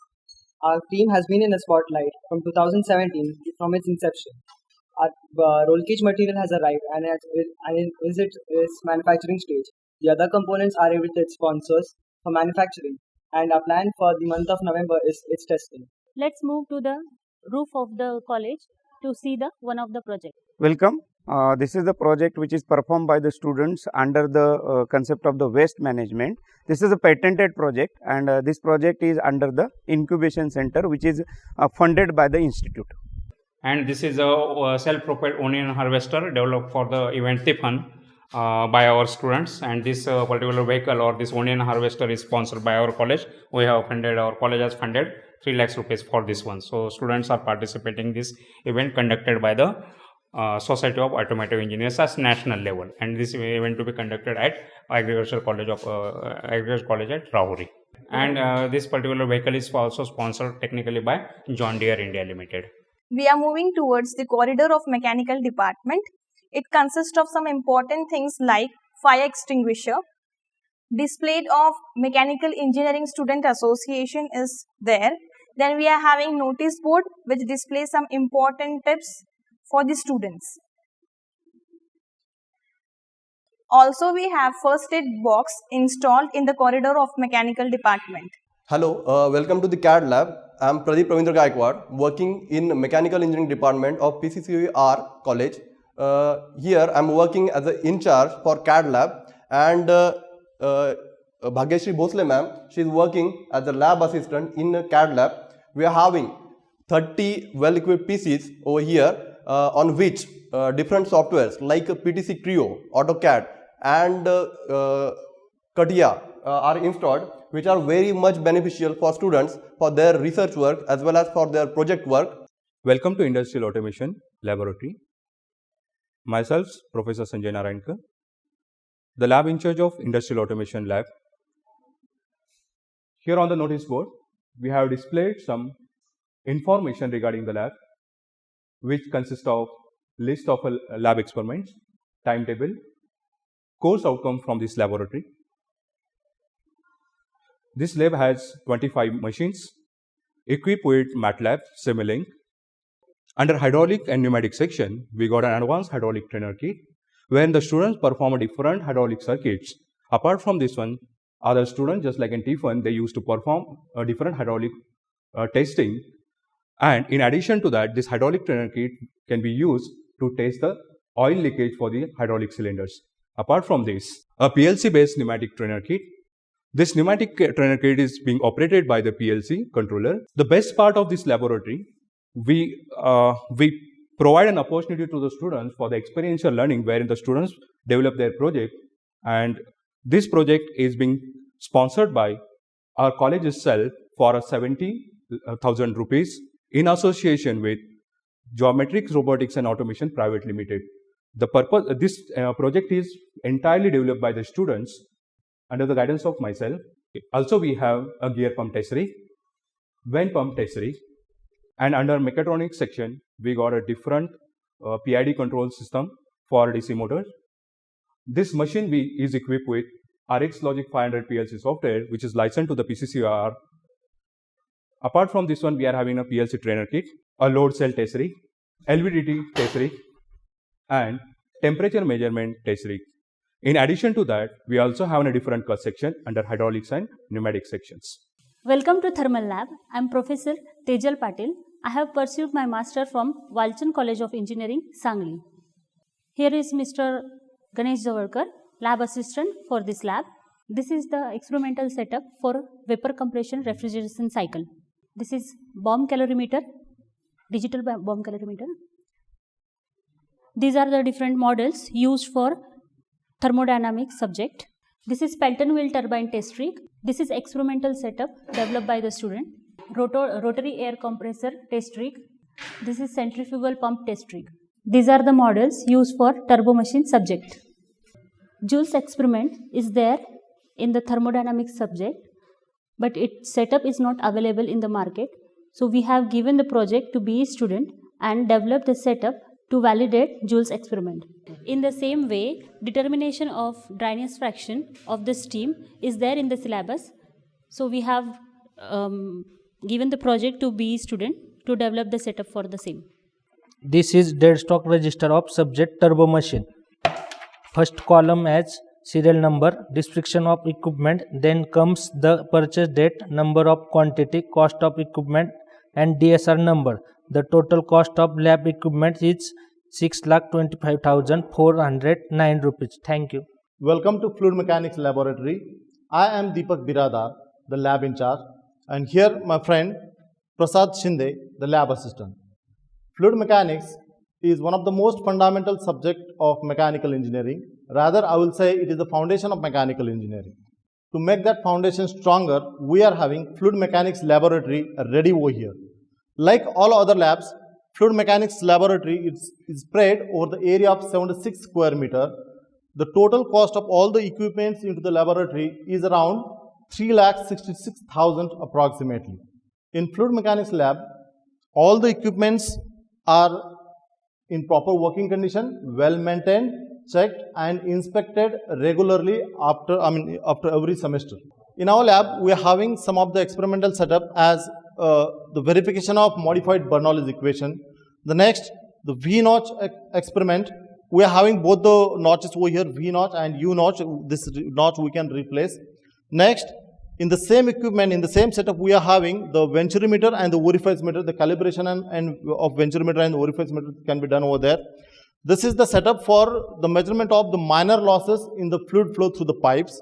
Our team has been in the spotlight from 2017 from its inception. Our roll cage material has arrived and is its manufacturing stage. The other components are with its sponsors for manufacturing, and our plan for the month of November is its testing. Let's move to the roof of the college to see the one of the project. Welcome. This is the project which is performed by the students under the concept of the waste management. This is a patented project, and this project is under the incubation center which is funded by the institute. And this is a self-propelled onion harvester developed for the event Tiffin by our students, and this particular vehicle or this onion harvester is sponsored by our college. Our college has funded 3 lakhs rupees for this one. So students are participating in this event conducted by the Society of Automotive Engineers as national level, and this event to be conducted at Agriculture College at Rahuri. And this particular vehicle is also sponsored technically by John Deere India Limited. We are moving towards the corridor of mechanical department. It consists of some important things like fire extinguisher. Displayed of Mechanical Engineering Student Association is there. Then we are having notice board which displays some important tips for the students. Also, we have first aid box installed in the corridor of mechanical department. Hello, welcome to the CAD lab. I am Pradeep Ravindra Gaikwad, working in Mechanical Engineering Department of PCCUR College. here I am working as an in charge for CAD lab, and Bhagyashri Bhosle ma'am, she is working as a lab assistant in a CAD lab. We are having 30 well-equipped PCs over here on which different softwares like PTC Creo, AutoCAD and CATIA are installed, which are very much beneficial for students for their research work as well as for their project work. Welcome to Industrial Automation Laboratory. Myself, Professor Sanjay Narayankar, the lab in charge of Industrial Automation Lab. Here on the notice board, we have displayed some information regarding the lab, which consists of list of lab experiments, timetable, course outcome from this laboratory. This lab has 25 machines equipped with MATLAB, Simulink. Under hydraulic and pneumatic section, we got an advanced hydraulic trainer kit, wherein the students perform different hydraulic circuits. Apart from this one, other students, just like in T1, they used to perform a different hydraulic testing. And in addition to that, this hydraulic trainer kit can be used to test the oil leakage for the hydraulic cylinders. Apart from this, a PLC-based pneumatic trainer kit. This pneumatic trainer kit is being operated by the PLC controller. The best part of this laboratory, we provide an opportunity to the students for the experiential learning, wherein the students develop their project, and this project is being sponsored by our college itself for 70,000 rupees in association with Geometrics Robotics and Automation Private Limited. The purpose this project is entirely developed by the students under the guidance of myself. Also, we have a gear pump test rig, vane pump test rig, and under mechatronics section, we got a different PID control system for DC motors. This machine is equipped with RX Logic 500 PLC software, which is licensed to the PCCUR. Apart from this one, we are having a PLC trainer kit, a load cell test rig, LVDT test rig, and temperature measurement test rig. In addition to that, we also have a different cost section under hydraulics and pneumatic sections. Welcome to Thermal Lab. I am Professor Tejal Patil. I have pursued my master from Walchand College of Engineering, Sangli. Here is Mr. Ganesh Javalkar, lab assistant for this lab. This is the experimental setup for vapor compression refrigeration cycle. This is bomb calorimeter, digital bomb calorimeter. These are the different models used for thermodynamic subject. This is Pelton wheel turbine test rig. This is experimental setup developed by the student. Rotary air compressor test rig. This is centrifugal pump test rig. These are the models used for turbo machine subject. Joule's experiment is there in the thermodynamic subject, but its setup is not available in the market. So we have given the project to BE student and developed the setup to validate Joule's experiment. In the same way, determination of dryness fraction of the steam is there in the syllabus. So we have given the project to BE student to develop the setup for the same. This is dead stock register of subject turbo machine. First column has serial number, description of equipment, then comes the purchase date, number of quantity, cost of equipment and DSR number. The total cost of lab equipment is 6,25,409 rupees. Thank you. Welcome to Fluid Mechanics Laboratory. I am Deepak Biradar, the lab in charge, and here my friend Prasad Shinde, the lab assistant. Fluid mechanics is one of the most fundamental subjects of mechanical engineering. Rather, I will say it is the foundation of mechanical engineering. To make that foundation stronger, we are having Fluid Mechanics Laboratory ready over here. Like all other labs, Fluid Mechanics Laboratory is spread over the area of 76 square meter. The total cost of all the equipments into the laboratory is around 3,66,000 approximately. In Fluid Mechanics Lab, all the equipments are in proper working condition, well maintained, checked and inspected regularly after every semester. In our lab, we are having some of the experimental setup as the verification of modified Bernoulli's equation. The next, the V-notch experiment. We are having both the notches over here, V-notch and U-notch. This notch we can replace. Next, in the same equipment, in the same setup, we are having the venturimeter and the orifice meter. The calibration and of venturimeter and the orifice meter can be done over there. This is the setup for the measurement of the minor losses in the fluid flow through the pipes.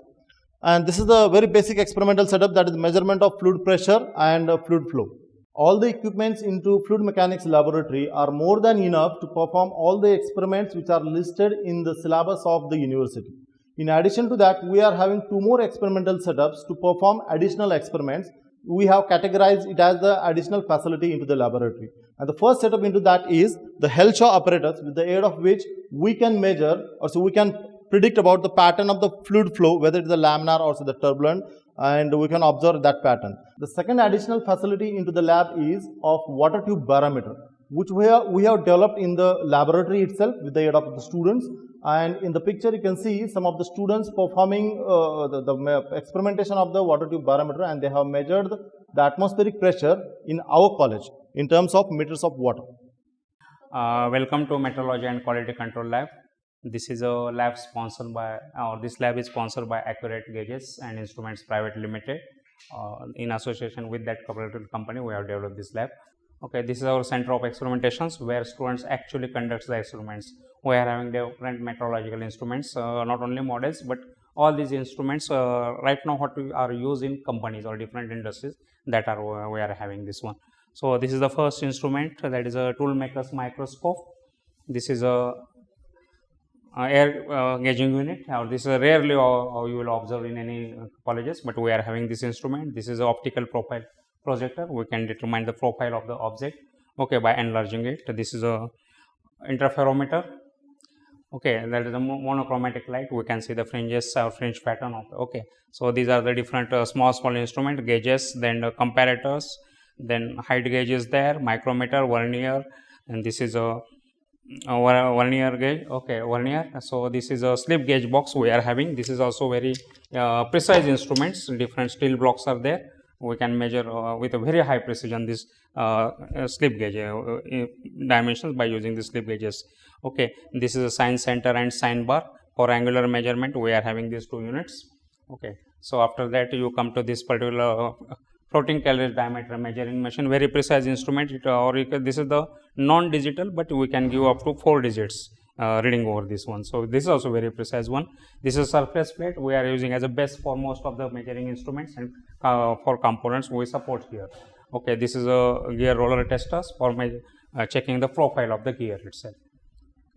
And this is the very basic experimental setup, that is measurement of fluid pressure and fluid flow. All the equipments into fluid mechanics laboratory are more than enough to perform all the experiments which are listed in the syllabus of the university. In addition to that, we are having 2 more experimental setups to perform additional experiments. We have categorized it as the additional facility into the laboratory. And the first setup into that is the Helshaw apparatus, with the aid of which we can measure, or so we can predict about the pattern of the fluid flow, whether it is the laminar or the turbulent, and we can observe that pattern. The second additional facility into the lab is of water tube barometer, which we have developed in the laboratory itself with the aid of the students. And in the picture you can see some of the students performing the experimentation of the water tube barometer, and they have measured the atmospheric pressure in our college in terms of meters of water. Welcome to Metrology and Quality Control Lab. This is a lab sponsored by, this lab is sponsored by Accurate Gauges and Instruments Private Limited. In association with that cooperative company, we have developed this lab. Okay, this is our center of experimentations where students actually conduct the experiments. We are having different metrological instruments, not only models, but all these instruments right now what we are used in companies or different industries, that are we are having this one. So this is the first instrument, that is a tool maker's microscope. This is a air gauging unit, or this is rarely you will observe in any colleges, but we are having this instrument. This is an optical profile projector. We can determine the profile of the object, okay, by enlarging it. This is a interferometer. Okay, that is a monochromatic light. We can see the fringes or fringe pattern of. Okay, so these are the different small instrument gauges, then the comparators, then height gauge is there, micrometer, vernier, and this is a vernier gauge. Okay, vernier. So this is a slip gauge box we are having. This is also very precise instruments. Different steel blocks are there. We can measure with a very high precision this slip gauge dimensions by using the slip gauges. Okay, this is a sign center and sign bar. For angular measurement, we are having these 2 units. Okay, so after that you come to this particular floating calorie diameter measuring machine, very precise instrument. This is the non-digital, but we can give up to 4 digits reading over this one. So this is also very precise one. This is surface plate we are using as a base for most of the measuring instruments, and for components we support here. Okay, this is a gear roller testers for checking the profile of the gear itself.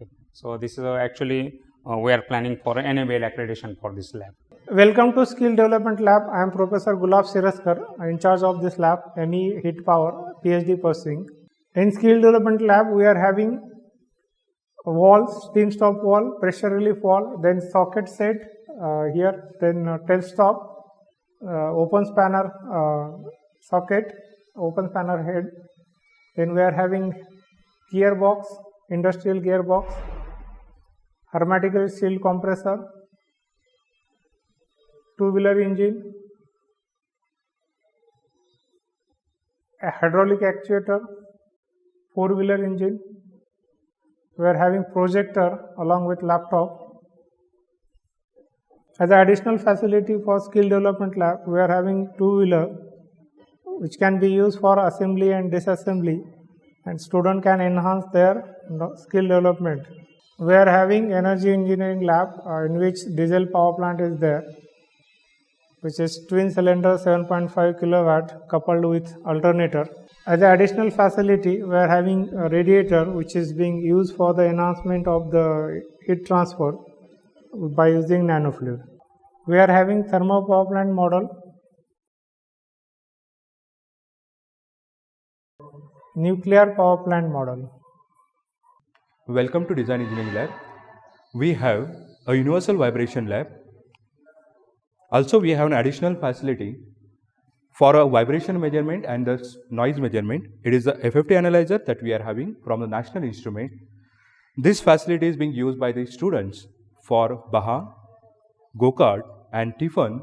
Okay. So this is actually we are planning for an NABL accreditation for this lab. Welcome to Skill Development Lab. I am Professor Gulab Siraskar, in charge of this lab, ME Heat Power, PhD pursuing. In Skill Development Lab, we are having walls, steam stop wall, pressure relief wall, then socket set here, then tail stop, open spanner socket, open spanner head. Then we are having gearbox, industrial gearbox, hermetically sealed compressor, 2-wheeler engine, a hydraulic actuator, 4-wheeler engine. We are having projector along with laptop. As an additional facility for skill development lab, we are having 2-wheeler which can be used for assembly and disassembly, and student can enhance their skill development. We are having energy engineering lab in which diesel power plant is there, which is twin cylinder 7.5 kilowatt coupled with alternator. As an additional facility, we are having a radiator which is being used for the enhancement of the heat transfer by using nanofluid. We are having thermal power plant model, nuclear power plant model. Welcome to Design Engineering Lab. We have a universal vibration lab. Also, we have an additional facility for a vibration measurement and the noise measurement. It is the FFT analyzer that we are having from the National Instrument. This facility is being used by the students for Baha, Go-Kart and Tiffin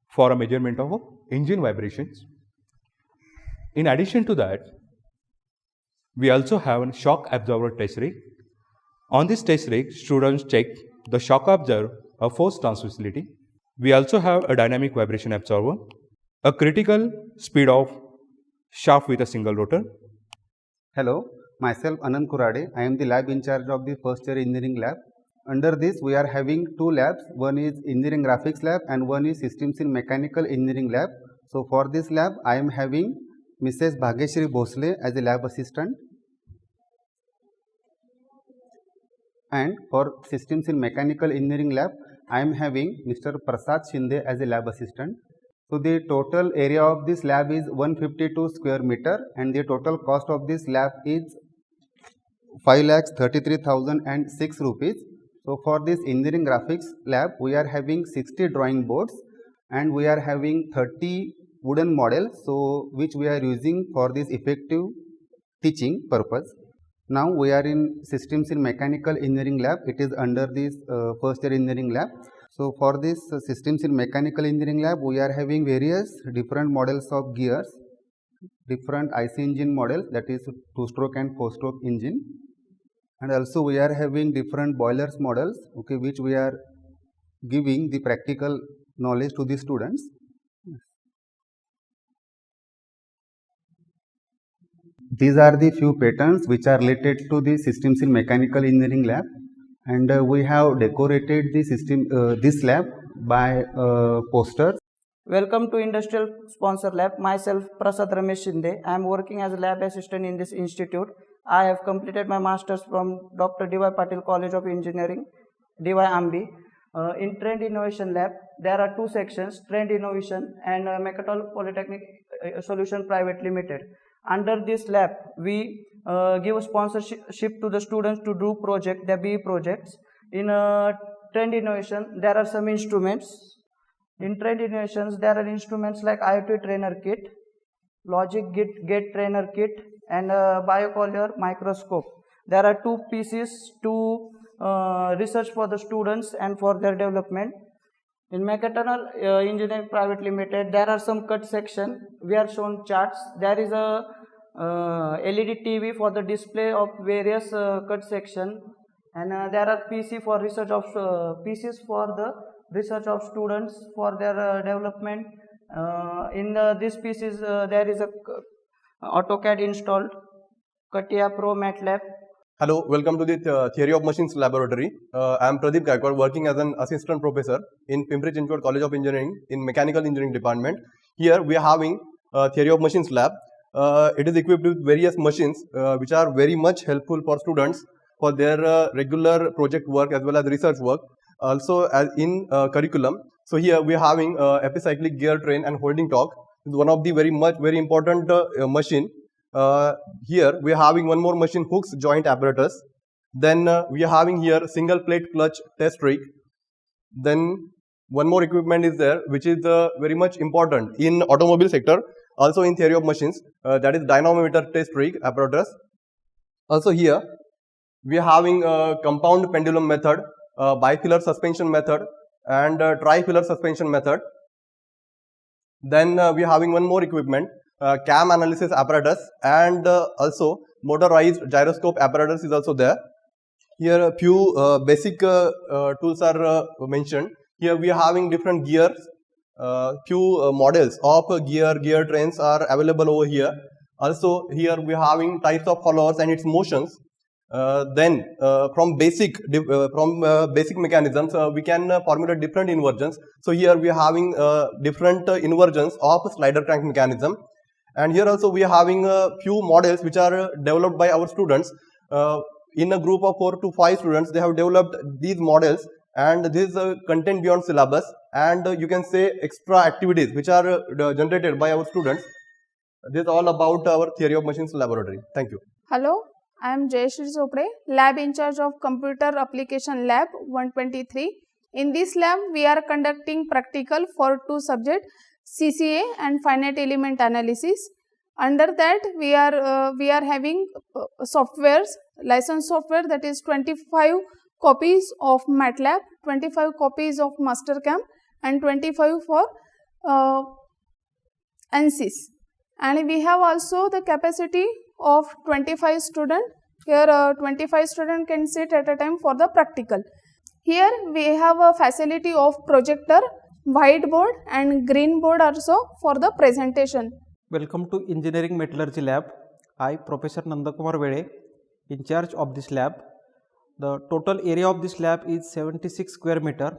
for a measurement of engine vibrations. In addition to that, we also have a shock absorber test rig. On this test rig, students check the shock absorber of force transmissibility. We also have a dynamic vibration absorber, a critical speed of shaft with a single rotor. Hello, Myself Anand Kurade, I am the lab in charge of the first year engineering lab. Under this we are having two labs, one is engineering graphics lab and one is systems in mechanical engineering lab. So for this lab I am having Mrs. Bhageshri Bhosle as a lab assistant, and for systems in mechanical engineering lab I am having Mr. Prasad Shinde as a lab assistant. So the total area of this lab is 152 square meter and the total cost of this lab is 5,33,006 rupees. So for this engineering graphics lab we are having 60 drawing boards and we are having 30 wooden models, so which we are using for this effective teaching purpose. Now we are in systems in mechanical engineering lab. It is under this first year engineering lab. So for this systems in mechanical engineering lab we are having various different models of gears, different IC engine models, that is 2-stroke and 4-stroke engine, and also we are having different boilers models, okay, which we are giving the practical knowledge to the students. These are the few patterns which are related to the systems in mechanical engineering lab, and we have decorated the system this lab by posters. Welcome to Industrial Sponsor Lab. Myself Prasad Ramesh Shinde. I am working as a lab assistant in this institute. I have completed my masters from Dr. D.Y. Patil College of Engineering, D.Y. Ambi. In Trend Innovation Lab, there are two sections, Trend Innovation and Mechatrol Polytechnic Solution Private Limited. Under this lab, we give sponsorship to the students to do their BE projects. In Trend Innovation, there are some instruments. In Trend Innovations, there are instruments like IoT Trainer Kit, Logic Gate Trainer Kit, and BioCollier microscope. There are two pieces to research for the students and for their development. In Mechatrol Engineering Private Limited, there are some cut section. We are shown charts. There is a LED TV for the display of various cut section, and there are PCs for the research of students for their development. In these pieces, there is a AutoCAD installed, CATIA Pro MATLAB. Hello, welcome to the Theory of Machines Laboratory. I am Pradeep Gaikwad, working as an assistant professor in Pimpri-Chinchwad College of Engineering in Mechanical Engineering Department. Here we are having Theory of Machines Lab. It is equipped with various machines which are very much helpful for students for their regular project work as well as research work. Also as in curriculum. So here we are having epicyclic gear train and holding torque. This is one of the very important machine. Here we are having one more machine, hooks joint apparatus. Then we are having here single plate clutch test rig. Then one more equipment is there which is very much important in automobile sector, also in theory of machines, that is dynamometer test rig apparatus. Also here we are having compound pendulum method, bifilar suspension method and trifilar suspension method. Then we are having one more equipment, cam analysis apparatus, and also motorized gyroscope apparatus is also there. Here a few basic tools are mentioned. Here we are having different gears, few models of gear trains are available over here. Also here we are having types of followers and its motions. Then from basic mechanisms we can formulate different inversions. So here we are having different inversions of slider crank mechanism, and here also we are having a few models which are developed by our students. In a group of 4 to 5 students, they have developed these models, and this is content beyond syllabus, and you can say extra activities which are generated by our students. This is all about our Theory of Machines Laboratory. Thank you. Hello, I am Jayashree Chopre, lab in charge of Computer Application Lab 123. In this lab, we are conducting practical for 2 subjects, CCA and finite element analysis. Under that, we are having softwares, licensed software, that is 25 copies of MATLAB, 25 copies of Mastercam, and 25 for ANSYS. And we have also the capacity of 25 students. Here 25 students can sit at a time for the practical. Here we have a facility of projector, whiteboard and green board also for the presentation. Welcome to Engineering Metallurgy Lab. I, Professor Nandakumar Vede, in charge of this lab. The total area of this lab is 76 square meter.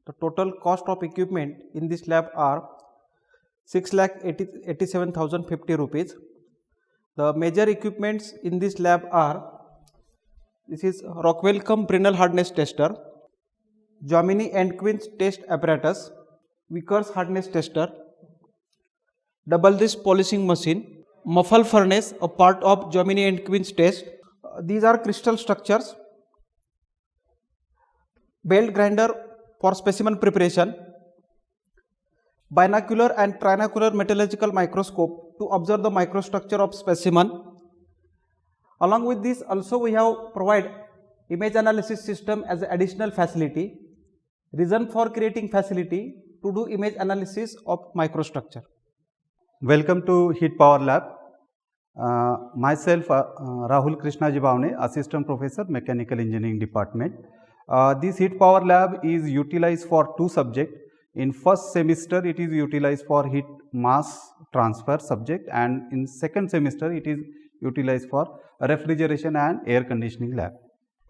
The total cost of equipment in this lab are 6,87,050 rupees. The major equipments in this lab are, this is Rockwell Brinell hardness tester, Jomini and Quince test apparatus, Vickers hardness tester, double disc polishing machine, muffle furnace, a part of Jomini and Quince test. These are crystal structures, belt grinder for specimen preparation, binocular and trinocular metallurgical microscope to observe the microstructure of specimen. Along with this, also we have provided image analysis system as an additional facility. Reason for creating facility to do image analysis of microstructure. Welcome to Heat Power Lab. Myself Rahul Krishna Jibavne, Assistant Professor, Mechanical Engineering Department. This Heat Power Lab is utilized for two subjects. In first semester, it is utilized for heat mass transfer subject, and in second semester, it is utilized for refrigeration and air conditioning lab.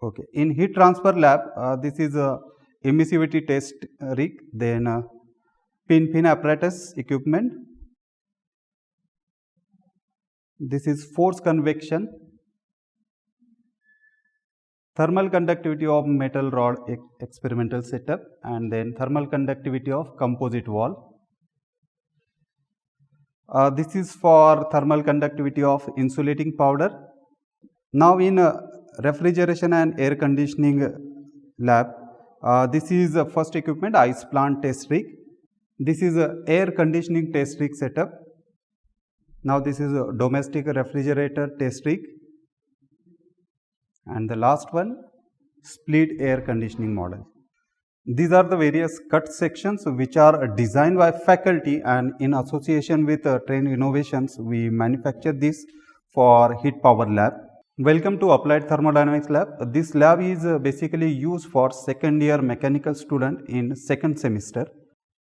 Okay. In heat transfer lab, this is a emissivity test rig, then pin apparatus equipment. This is force convection, thermal conductivity of metal rod experimental setup, and then thermal conductivity of composite wall. This is for thermal conductivity of insulating powder. Now in refrigeration and air conditioning lab, this is the first equipment, ice plant test rig. This is a air conditioning test rig setup. Now this is a domestic refrigerator test rig. And the last one, split air conditioning model. These are the various cut sections which are designed by faculty, and in association with Train Innovations, we manufacture this for Heat Power Lab. Welcome to Applied Thermodynamics Lab. This lab is basically used for second year mechanical student in second semester.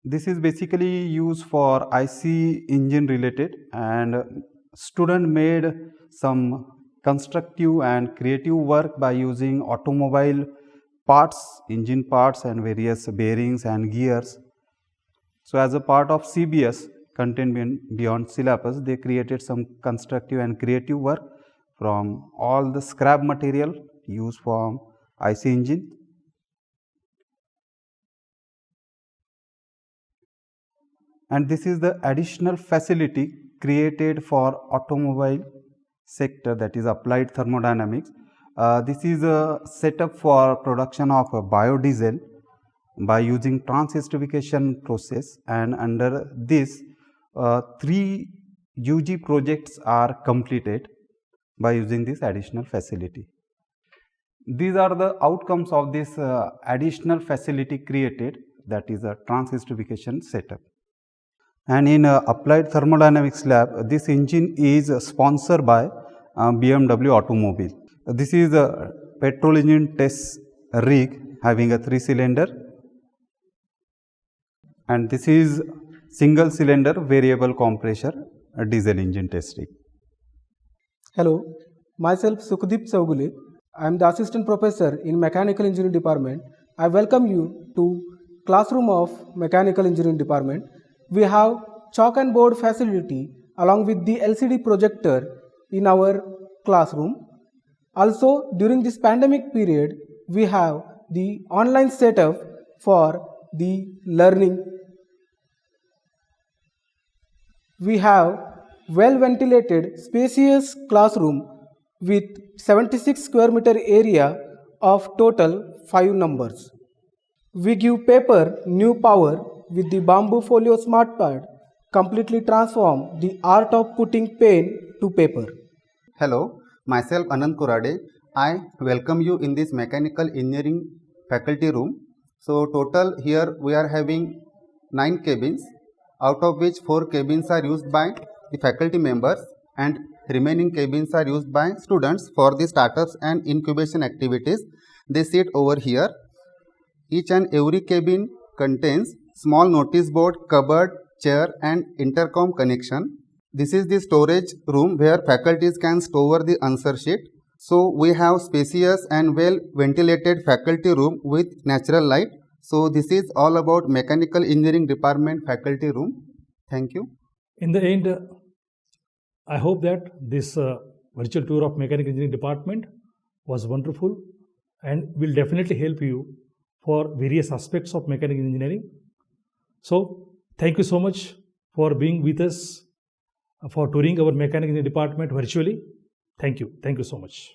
This is basically used for IC engine related, and student made some constructive and creative work by using automobile parts, engine parts, and various bearings and gears. So as a part of CBS, content beyond syllabus, they created some constructive and creative work from all the scrap material used for IC engine. And this is the additional facility created for automobile sector, that is applied thermodynamics. This is a setup for production of biodiesel by using trans-esterification process, and under this 3 UG projects are completed by using this additional facility. These are the outcomes of this additional facility created, that is a trans-esterification setup. And in Applied Thermodynamics Lab, this engine is sponsored by BMW Automobile. This is a petrol engine test rig having a 3-cylinder, and this is single cylinder variable compressor diesel engine test rig. Hello, myself Sukhdeep Saugule. I am the Assistant Professor in Mechanical Engineering Department. I welcome you to classroom of Mechanical Engineering Department. We have chalk and board facility along with the LCD projector in our classroom. Also, during this pandemic period, we have the online setup for the learning. We have well ventilated spacious classroom with 76 square meter area of total 5 numbers. We give paper new power with the bamboo folio smart pad, completely transform the art of putting pen to paper. Hello, myself Anand Kurade. I welcome you in this mechanical engineering faculty room. So total here we are having 9 cabins, out of which 4 cabins are used by the faculty members and remaining cabins are used by students for the startups and incubation activities. They sit over here. Each and every cabin contains small notice board, cupboard, chair and intercom connection. This is the storage room where faculties can store the answer sheet. So we have spacious and well ventilated faculty room with natural light. So this is all about mechanical engineering department faculty room. Thank you. In the end, I hope that this virtual tour of mechanical engineering department was wonderful and will definitely help you for various aspects of mechanical engineering. So thank you so much for being with us for touring our mechanical engineering department virtually. Thank you so much.